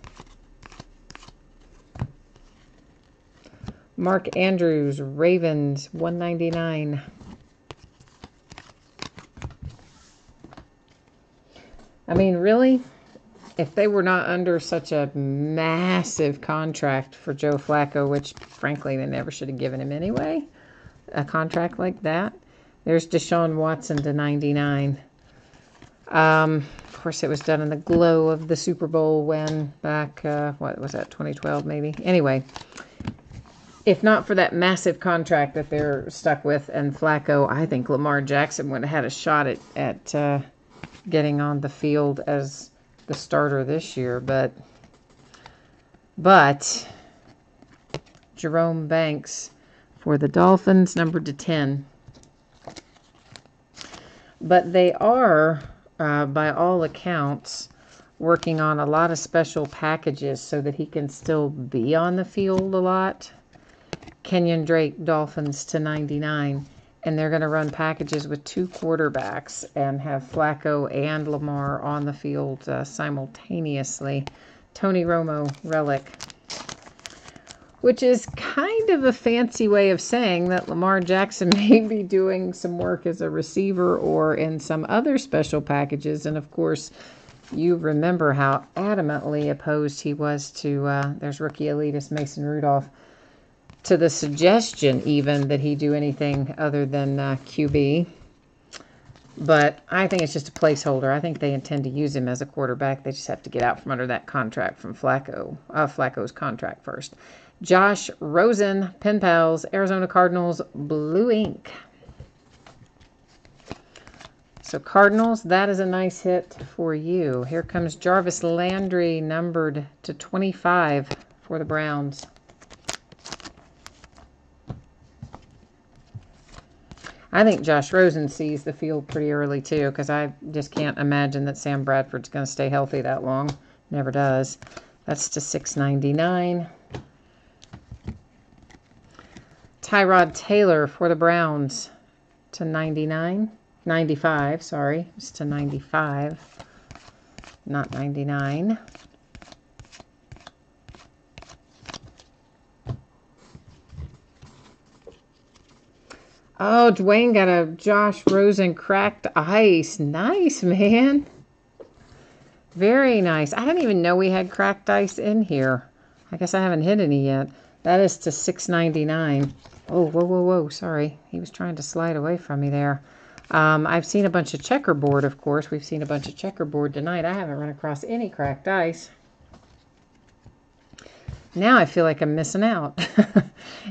Mark Andrews, Ravens, 199. I mean, really? If they were not under such a massive contract for Joe Flacco, which frankly they never should have given him anyway, a contract like that. There's Deshaun Watson to 99. Of course, it was done in the glow of the Super Bowl win back, what was that, 2012 maybe? Anyway, if not for that massive contract that they're stuck with and Flacco, I think Lamar Jackson would have had a shot at getting on the field as the starter this year, but Jerome Banks for the Dolphins, numbered to 10. But they are, by all accounts, working on a lot of special packages so that he can still be on the field a lot. Kenyon Drake, Dolphins to 99. And they're going to run packages with 2 quarterbacks and have Flacco and Lamar on the field simultaneously. Tony Romo, relic. Which is kind of a fancy way of saying that Lamar Jackson may be doing some work as a receiver or in some other special packages. And of course, you remember how adamantly opposed he was to, there's rookie elitist Mason Rudolph, to the suggestion even that he do anything other than QB. But I think it's just a placeholder. I think they intend to use him as a quarterback. They just have to get out from under that contract from Flacco's contract first. Josh Rosen, Pen Pals, Arizona Cardinals, blue ink. So Cardinals, that is a nice hit for you. Here comes Jarvis Landry, numbered to 25 for the Browns. I think Josh Rosen sees the field pretty early, too, because I just can't imagine that Sam Bradford's going to stay healthy that long. Never does. That's to 699. Tyrod Taylor for the Browns to 95, sorry. It's to 95, not 99. Oh, Dwayne got a Josh Rosen cracked ice. Nice, man. Very nice. I didn't even know we had cracked ice in here. I guess I haven't hit any yet. That is to $6.99. Oh, whoa, whoa, whoa. Sorry. He was trying to slide away from me there. I've seen a bunch of checkerboard, of course. We've seen a bunch of checkerboard tonight. I haven't run across any cracked ice. Now I feel like I'm missing out.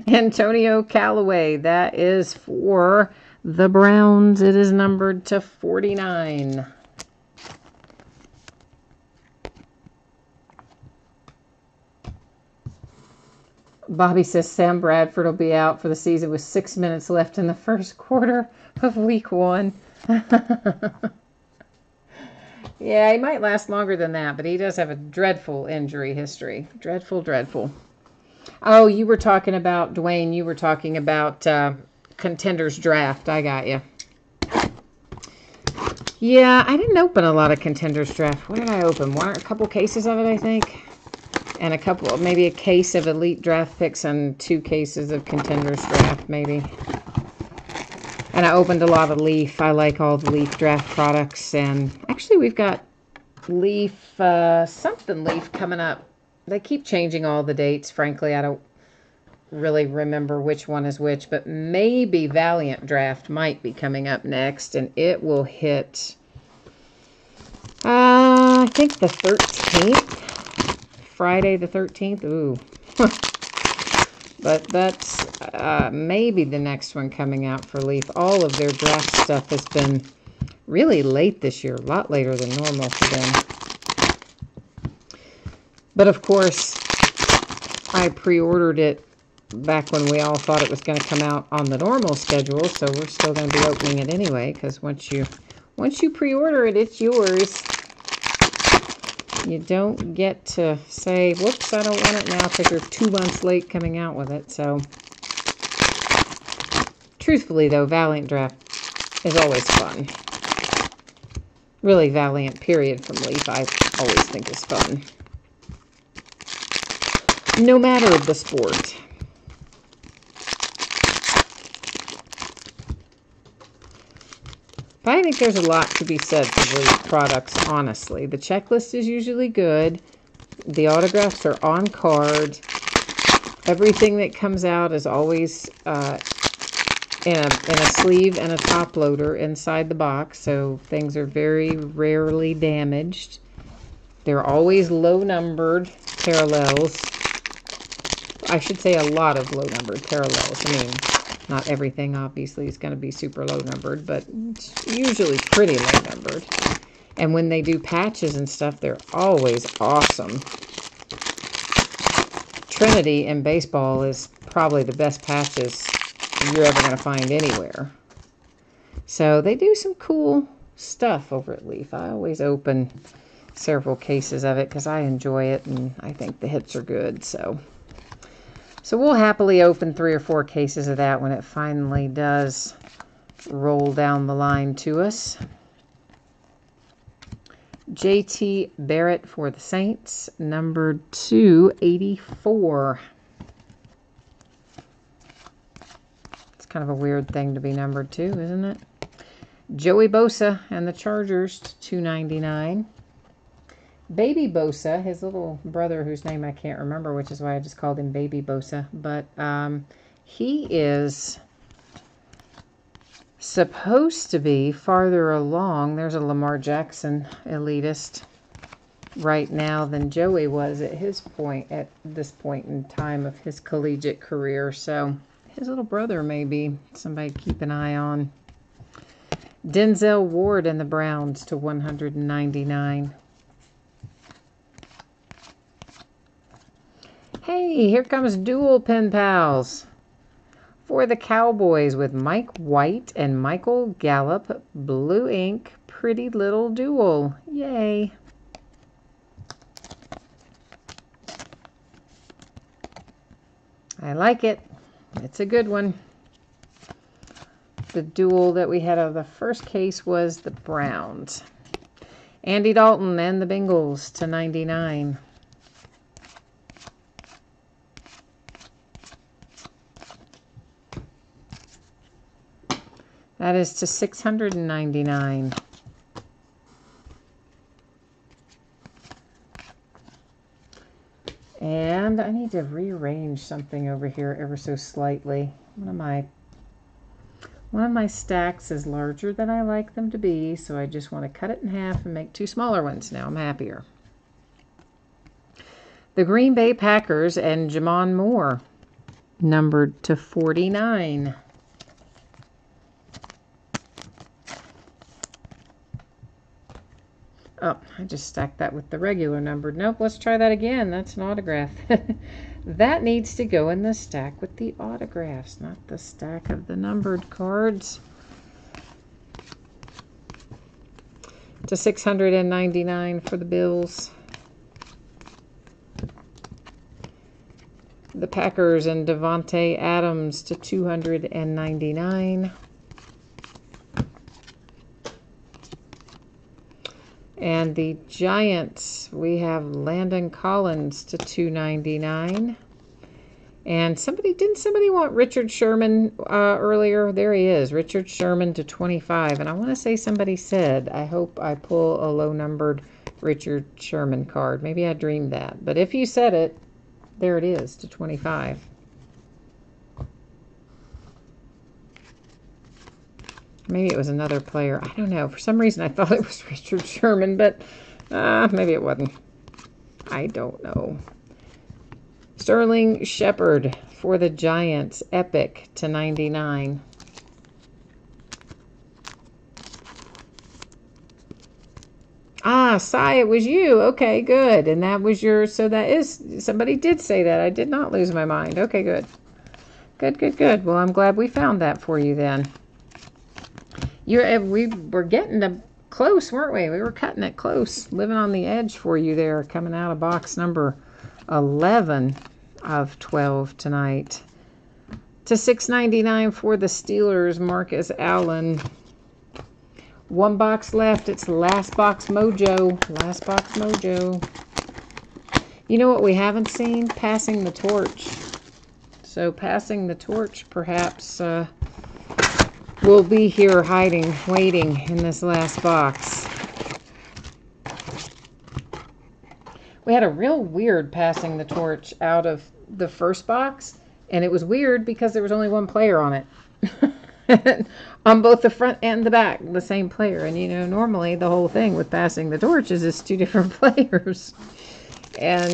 Antonio Callaway, that is for the Browns. It is numbered to 49. Bobby says Sam Bradford will be out for the season with 6 minutes left in the first quarter of week 1. Yeah, he might last longer than that, but he does have a dreadful injury history. Dreadful, dreadful. Oh, you were talking about, Dwayne, you were talking about Contenders Draft. I got you. Yeah, I didn't open a lot of Contenders Draft. What did I open? A couple cases of it, I think. And a couple, maybe a case of Elite Draft picks and 2 cases of Contenders Draft, maybe. And I opened a lot of Leaf. I like all the Leaf Draft products. And actually, we've got Leaf, something Leaf coming up. They keep changing all the dates. Frankly, I don't really remember which one is which. But maybe Valiant Draft might be coming up next. And it will hit, I think the 13th. Friday the 13th. Ooh. But that's maybe the next one coming out for Leaf. All of their draft stuff has been really late this year. A lot later than normal for them. But of course, I pre-ordered it back when we all thought it was going to come out on the normal schedule. So we're still going to be opening it anyway. Because once you pre-order it, it's yours. You don't get to say, whoops, I don't want it now because you're 2 months late coming out with it. So, truthfully though, Valiant Draft is always fun. Really, Valiant period from Leaf, I always think is fun. No matter the sport. But I think there's a lot to be said for Leaf products, honestly. The checklist is usually good. The autographs are on card. Everything that comes out is always in a sleeve and a top loader inside the box, so things are very rarely damaged. They're always low-numbered parallels. I should say a lot of low-numbered parallels. I mean, not everything, obviously, is going to be super low-numbered, but it's usually pretty low-numbered. And when they do patches and stuff, they're always awesome. Trinity in baseball is probably the best patches you're ever going to find anywhere. So they do some cool stuff over at Leaf. I always open several cases of it because I enjoy it and I think the hits are good. So we'll happily open 3 or 4 cases of that when it finally does roll down the line to us. JT Barrett for the Saints, numbered 284. It's kind of a weird thing to be numbered 2, isn't it? Joey Bosa and the Chargers, 299. Baby Bosa, his little brother whose name I can't remember, which is why I just called him Baby Bosa. But he is supposed to be farther along. There's a Lamar Jackson elitist right now than Joey was at his point, at this point in time of his collegiate career. So his little brother may be somebody to keep an eye on. Denzel Ward and the Browns to 199. Hey, here comes Dual Pen Pals for the Cowboys with Mike White and Michael Gallup. Blue ink, pretty little dual. Yay. I like it. It's a good one. The dual that we had of the first case was the Browns. Andy Dalton and the Bengals to 99. That is to 699. And I need to rearrange something over here ever so slightly. One of my stacks is larger than I like them to be, so I just want to cut it in half and make 2 smaller ones. Now I'm happier. The Green Bay Packers and Jamon Moore, numbered to 49. Oh, I just stacked that with the regular numbered. Nope, let's try that again. That's an autograph. That needs to go in the stack with the autographs, not the stack of the numbered cards. To 699 for the Bills. The Packers and Devontae Adams to 299. And the Giants, we have Landon Collins to 299. And didn't somebody want Richard Sherman earlier? There he is, Richard Sherman to 25. And I want to say somebody said, I hope I pull a low-numbered Richard Sherman card. Maybe I dreamed that. But if you said it, there it is, to 25. Maybe it was another player. I don't know. For some reason, I thought it was Richard Sherman, but maybe it wasn't. I don't know. Sterling Shepard for the Giants, Epic to 99. Ah, Sai, it was you. Okay, good. And that was your, so that is, somebody did say that. I did not lose my mind. Okay, good. Good, good, good. Well, I'm glad we found that for you then. We were getting to close, weren't we? We were cutting it close. Living on the edge for you there, coming out of box number 11 of 12 tonight. To $6.99 for the Steelers, Marcus Allen. One box left. It's Last Box Mojo. Last Box Mojo. You know what we haven't seen? Passing the Torch. So Passing the Torch perhaps will be here hiding, waiting in this last box. We had a real weird Passing the Torch out of the first box. And it was weird because there was only one player on it. On both the front and the back, the same player. And, you know, normally the whole thing with Passing the Torch is two different players. And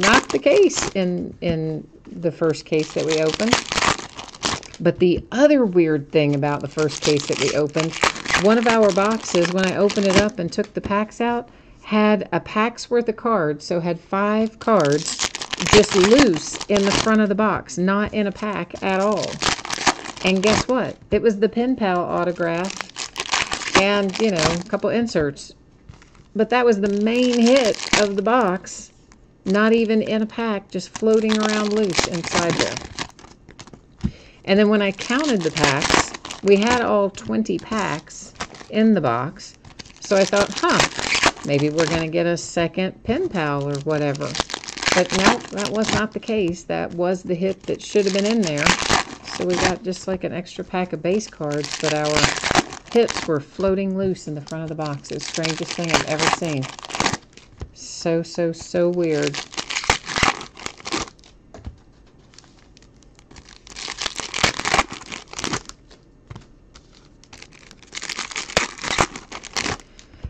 not the case in the first case that we opened. But the other weird thing about the first case that we opened, one of our boxes, when I opened it up and took the packs out, had a pack's worth of cards. So had 5 cards just loose in the front of the box, not in a pack at all. And guess what? It was the Pen Pal autograph and, you know, a couple inserts. But that was the main hit of the box, not even in a pack, just floating around loose inside there. And then when I counted the packs, we had all 20 packs in the box. So I thought, maybe we're going to get a second Pen Pal or whatever. But no, that was not the case. That was the hit that should have been in there. So we got just like an extra pack of base cards, but our hits were floating loose in the front of the box. It's the strangest thing I've ever seen. So weird.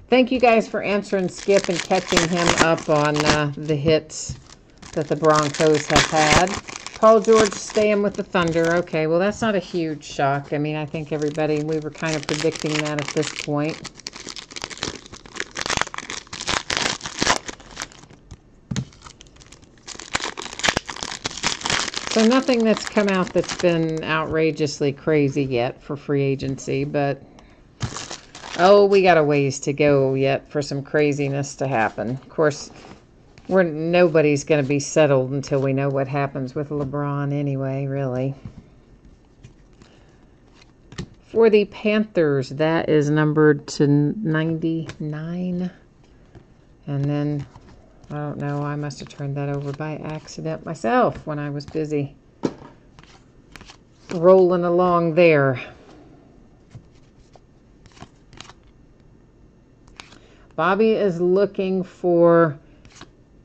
Thank you guys for answering Skip and catching him up on the hits that the Broncos have had. Paul George staying with the Thunder. Okay, well, that's not a huge shock. I mean, I think everybody, we were kind of predicting that at this point. So nothing that's come out that's been outrageously crazy yet for free agency, but oh, we got a ways to go yet for some craziness to happen. Of course, nobody's going to be settled until we know what happens with LeBron anyway, really. For the Panthers, that is numbered to 99. And then, I don't know, I must have turned that over by accident myself when I was busy rolling along there. Bobby is looking for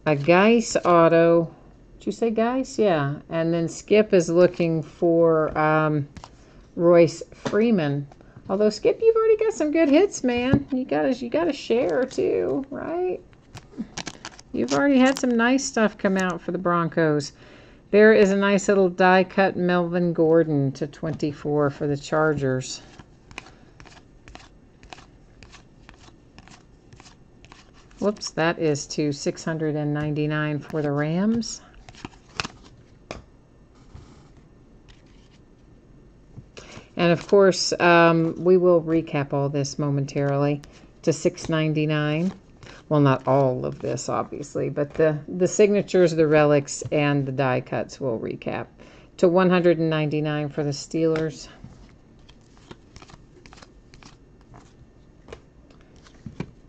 a Geis auto. Did you say Geis? Yeah. And then Skip is looking for Royce Freeman. Although, Skip, you've already got some good hits, man. You gotta share, too, right? You've already had some nice stuff come out for the Broncos. There is a nice little die-cut Melvin Gordon to 24 for the Chargers. Whoops, that is to 699 for the Rams. And of course, we will recap all this momentarily to $6.99. Well, not all of this, obviously, but the signatures, the relics, and the die cuts will recap to $199 for the Steelers.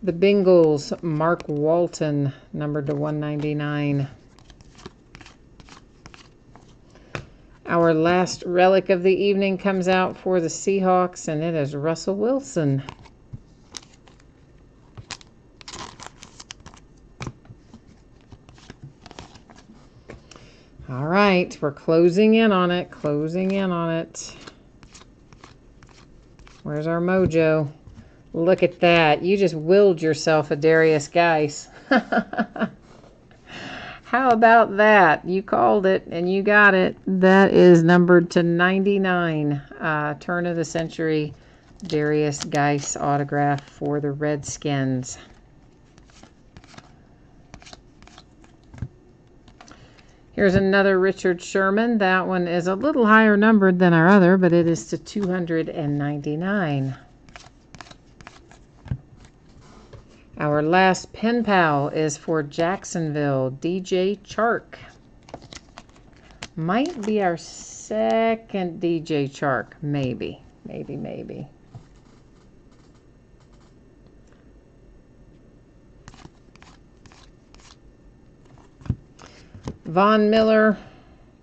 The Bengals, Mark Walton, numbered to $199. Our last relic of the evening comes out for the Seahawks, and it is Russell Wilson. All right, we're closing in on it, closing in on it. Where's our mojo? Look at that. You just willed yourself a Darius Geis. How about that? You called it and you got it. That is numbered to 99. Turn of the century Darius Geis autograph for the Redskins. Here's another Richard Sherman. That one is a little higher numbered than our other, but it is to 299. Our last pen pal is for Jacksonville, DJ Chark. Might be our second DJ Chark, maybe. Von Miller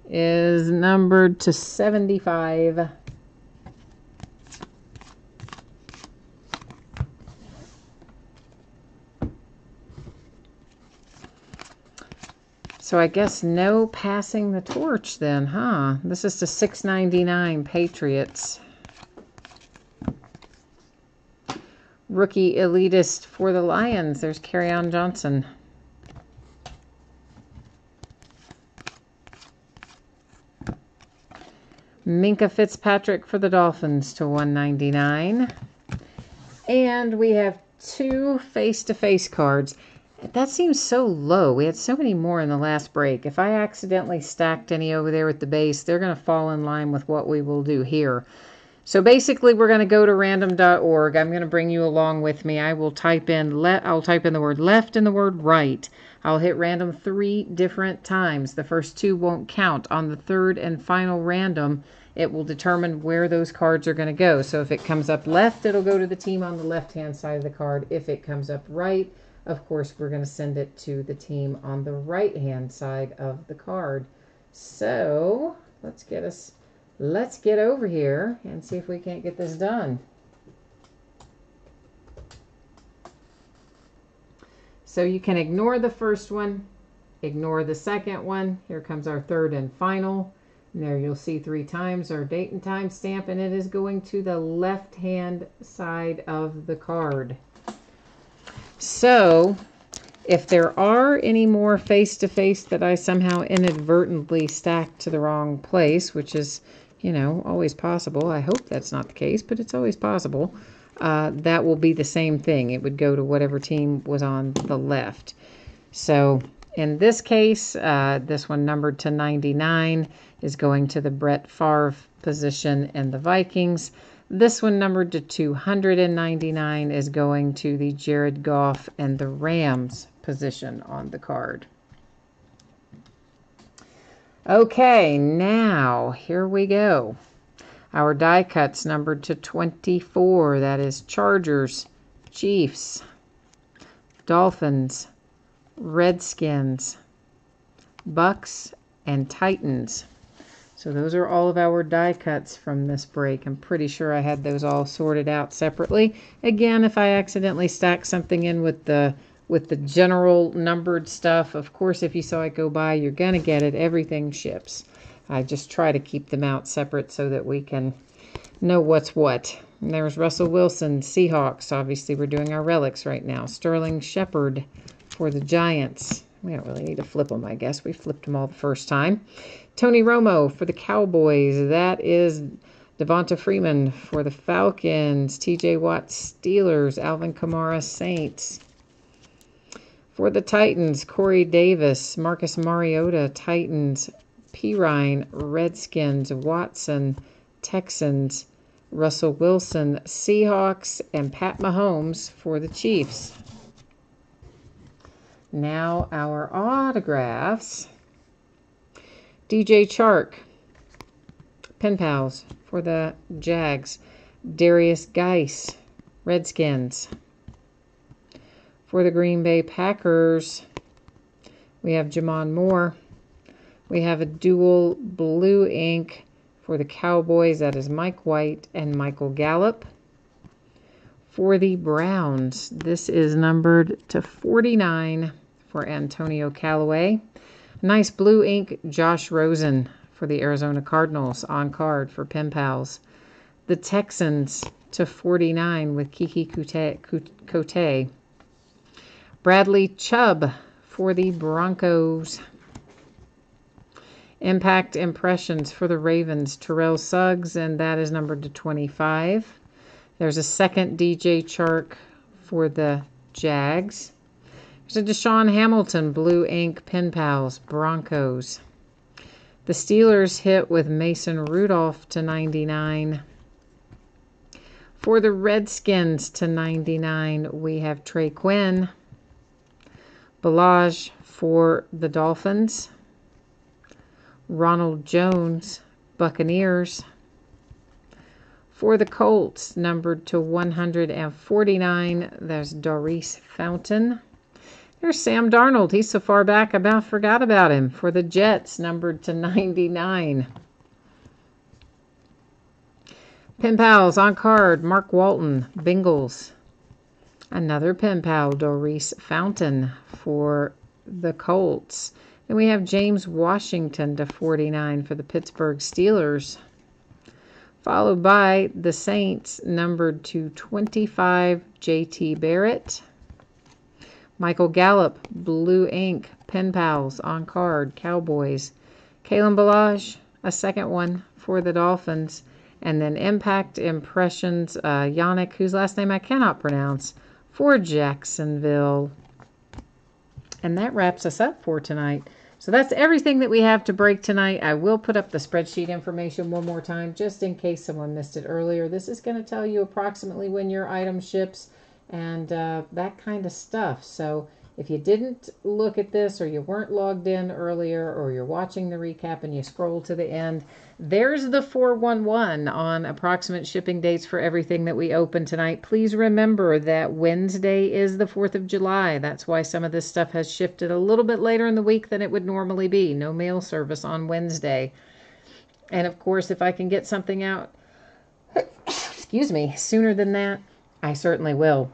is numbered to 75. So I guess no passing the torch then, huh? This is to 699 Patriots. Rookie elitist for the Lions. There's Kerryon Johnson. Minkah Fitzpatrick for the Dolphins to 199. And we have two face-to-face cards. That seems so low. We had so many more in the last break. If I accidentally stacked any over there with the base, they're going to fall in line with what we will do here. So basically, we're going to go to random.org. I'm going to bring you along with me. I will type in the word left and the word right. I'll hit random 3 different times. The first 2 won't count. On the third and final random, it will determine where those cards are going to go. So if it comes up left, it'll go to the team on the left-hand side of the card. If it comes up right, of course, we're going to send it to the team on the right-hand side of the card. So let's get over here and see if we can't get this done. So you can ignore the first one, ignore the second one. Here comes our third and final. And there you'll see 3 times our date and time stamp, and it is going to the left-hand side of the card. So if there are any more face-to-face that I somehow inadvertently stacked to the wrong place, which is, you know, always possible. I hope that's not the case, but it's always possible. That will be the same thing. It would go to whatever team was on the left. So in this case, this one numbered to 99 is going to the Brett Favre position and the Vikings. This one numbered to 299 is going to the Jared Goff and the Rams position on the card. Okay, now here we go. Our die cuts numbered to 24. That is Chargers, Chiefs, Dolphins, Redskins, Bucks, and Titans. So those are all of our die cuts from this break. I'm pretty sure I had those all sorted out separately. Again, if I accidentally stack something in with the general numbered stuff, of course, if you saw it go by, you're going to get it. Everything ships. I just try to keep them out separate so that we can know what's what. And there's Russell Wilson, Seahawks. Obviously, we're doing our relics right now. Sterling Shepard for the Giants. We don't really need to flip them, I guess. We flipped them all the first time. Tony Romo for the Cowboys. That is Devonta Freeman for the Falcons. TJ Watt Steelers. Alvin Kamara Saints. For the Titans, Corey Davis, Marcus Mariota Titans. Pirine Redskins. Watson Texans. Russell Wilson Seahawks. And Pat Mahomes for the Chiefs. Now our autographs. DJ Chark, Pen Pals for the Jags. Darius Geis, Redskins. For the Green Bay Packers, we have Jamon Moore. We have a dual blue ink for the Cowboys. That is Mike White and Michael Gallup. For the Browns, this is numbered to 49 for Antonio Callaway. Nice blue ink Josh Rosen for the Arizona Cardinals on card for Pen Pals. The Texans to 49 with Kiki Cote. Bradley Chubb for the Broncos. Impact Impressions for the Ravens, Terrell Suggs, and that is numbered to 25. There's a second DJ Chark for the Jags. There's a Deshaun Hamilton, Blue Ink Pen Pals, Broncos. The Steelers hit with Mason Rudolph to 99. For the Redskins to 99, we have Trey Quinn. Balaj for the Dolphins. Ronald Jones, Buccaneers. For the Colts, numbered to 149, there's Doris Fountain. There's Sam Darnold. He's so far back, I about forgot about him. For the Jets, numbered to 99. Pen Pals on card, Mark Walton, Bengals. Another Pen Pal, Doris Fountain for the Colts. Then we have James Washington to 49 for the Pittsburgh Steelers. Followed by the Saints, numbered to 25, JT Barrett. Michael Gallup, Blue Ink, Pen Pals on card, Cowboys. Kalen Balaj, a second one for the Dolphins. And then Impact Impressions, Yannick, whose last name I cannot pronounce, for Jacksonville. And that wraps us up for tonight. So that's everything that we have to break tonight. I will put up the spreadsheet information one more time, just in case someone missed it earlier. This is going to tell you approximately when your item ships and that kind of stuff. So if you didn't look at this, or you weren't logged in earlier, or you're watching the recap and you scroll to the end, there's the 411 on approximate shipping dates for everything that we open tonight. Please remember that Wednesday is the 4th of July. That's why some of this stuff has shifted a little bit later in the week than it would normally be. No mail service on Wednesday. And of course, if I can get something out, excuse me, sooner than that, I certainly will.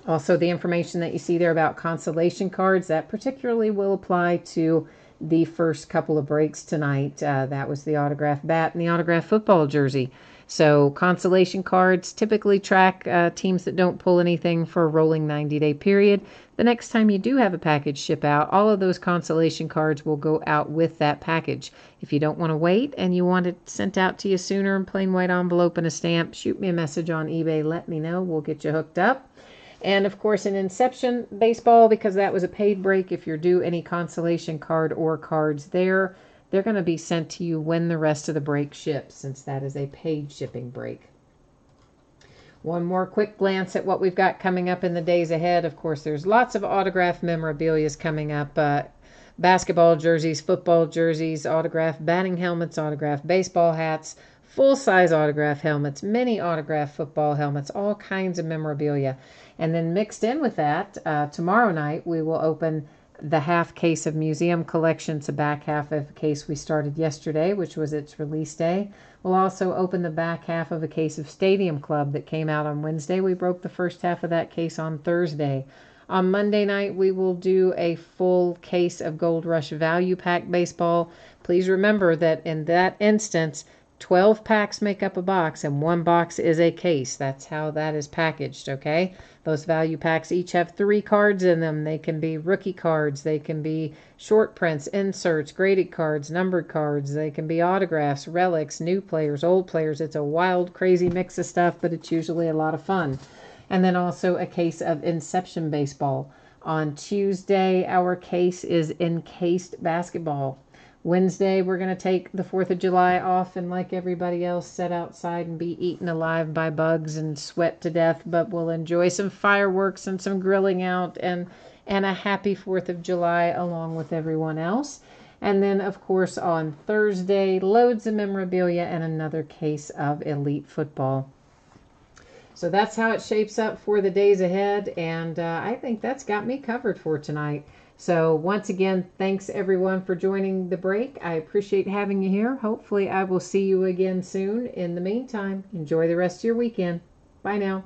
Also, the information that you see there about consolation cards, that particularly will apply to the first couple of breaks tonight. That was the autographed bat and the autographed football jersey. So consolation cards typically track teams that don't pull anything for a rolling 90-day period. The next time you do have a package ship out, all of those consolation cards will go out with that package. If you don't want to wait and you want it sent out to you sooner in plain white envelope and a stamp, shoot me a message on eBay. Let me know. We'll get you hooked up. And, of course, in Inception Baseball, because that was a paid break, if you're due any consolation card or cards there, they're going to be sent to you when the rest of the break ships, since that is a paid shipping break. One more quick glance at what we've got coming up in the days ahead. Of course, there's lots of autographed memorabilia coming up. Basketball jerseys, football jerseys, autographed batting helmets, autographed baseball hats, full-size autograph helmets, mini autographed football helmets, all kinds of memorabilia. And then mixed in with that, tomorrow night we will open the half case of museum collections, the back half of a case we started yesterday, which was its release day. We'll also open the back half of a case of Stadium Club that came out on Wednesday. We broke the first half of that case on Thursday. On Monday night, we will do a full case of Gold Rush Value Pack baseball. Please remember that in that instance, 12 packs make up a box and one box is a case. That's how that is packaged, okay? Those value packs each have 3 cards in them. They can be rookie cards. They can be short prints, inserts, graded cards, numbered cards. They can be autographs, relics, new players, old players. It's a wild, crazy mix of stuff, but it's usually a lot of fun. And then also a case of Inception Baseball. On Tuesday, our case is Encased Basketball. Wednesday, we're going to take the 4th of July off and, like everybody else, sit outside and be eaten alive by bugs and sweat to death, but we'll enjoy some fireworks and some grilling out and a happy 4th of July along with everyone else. And then, of course, on Thursday, loads of memorabilia and another case of Elite Football. So that's how it shapes up for the days ahead, and I think that's got me covered for tonight. So once again, thanks everyone for joining the break. I appreciate having you here. Hopefully I will see you again soon. In the meantime, enjoy the rest of your weekend. Bye now.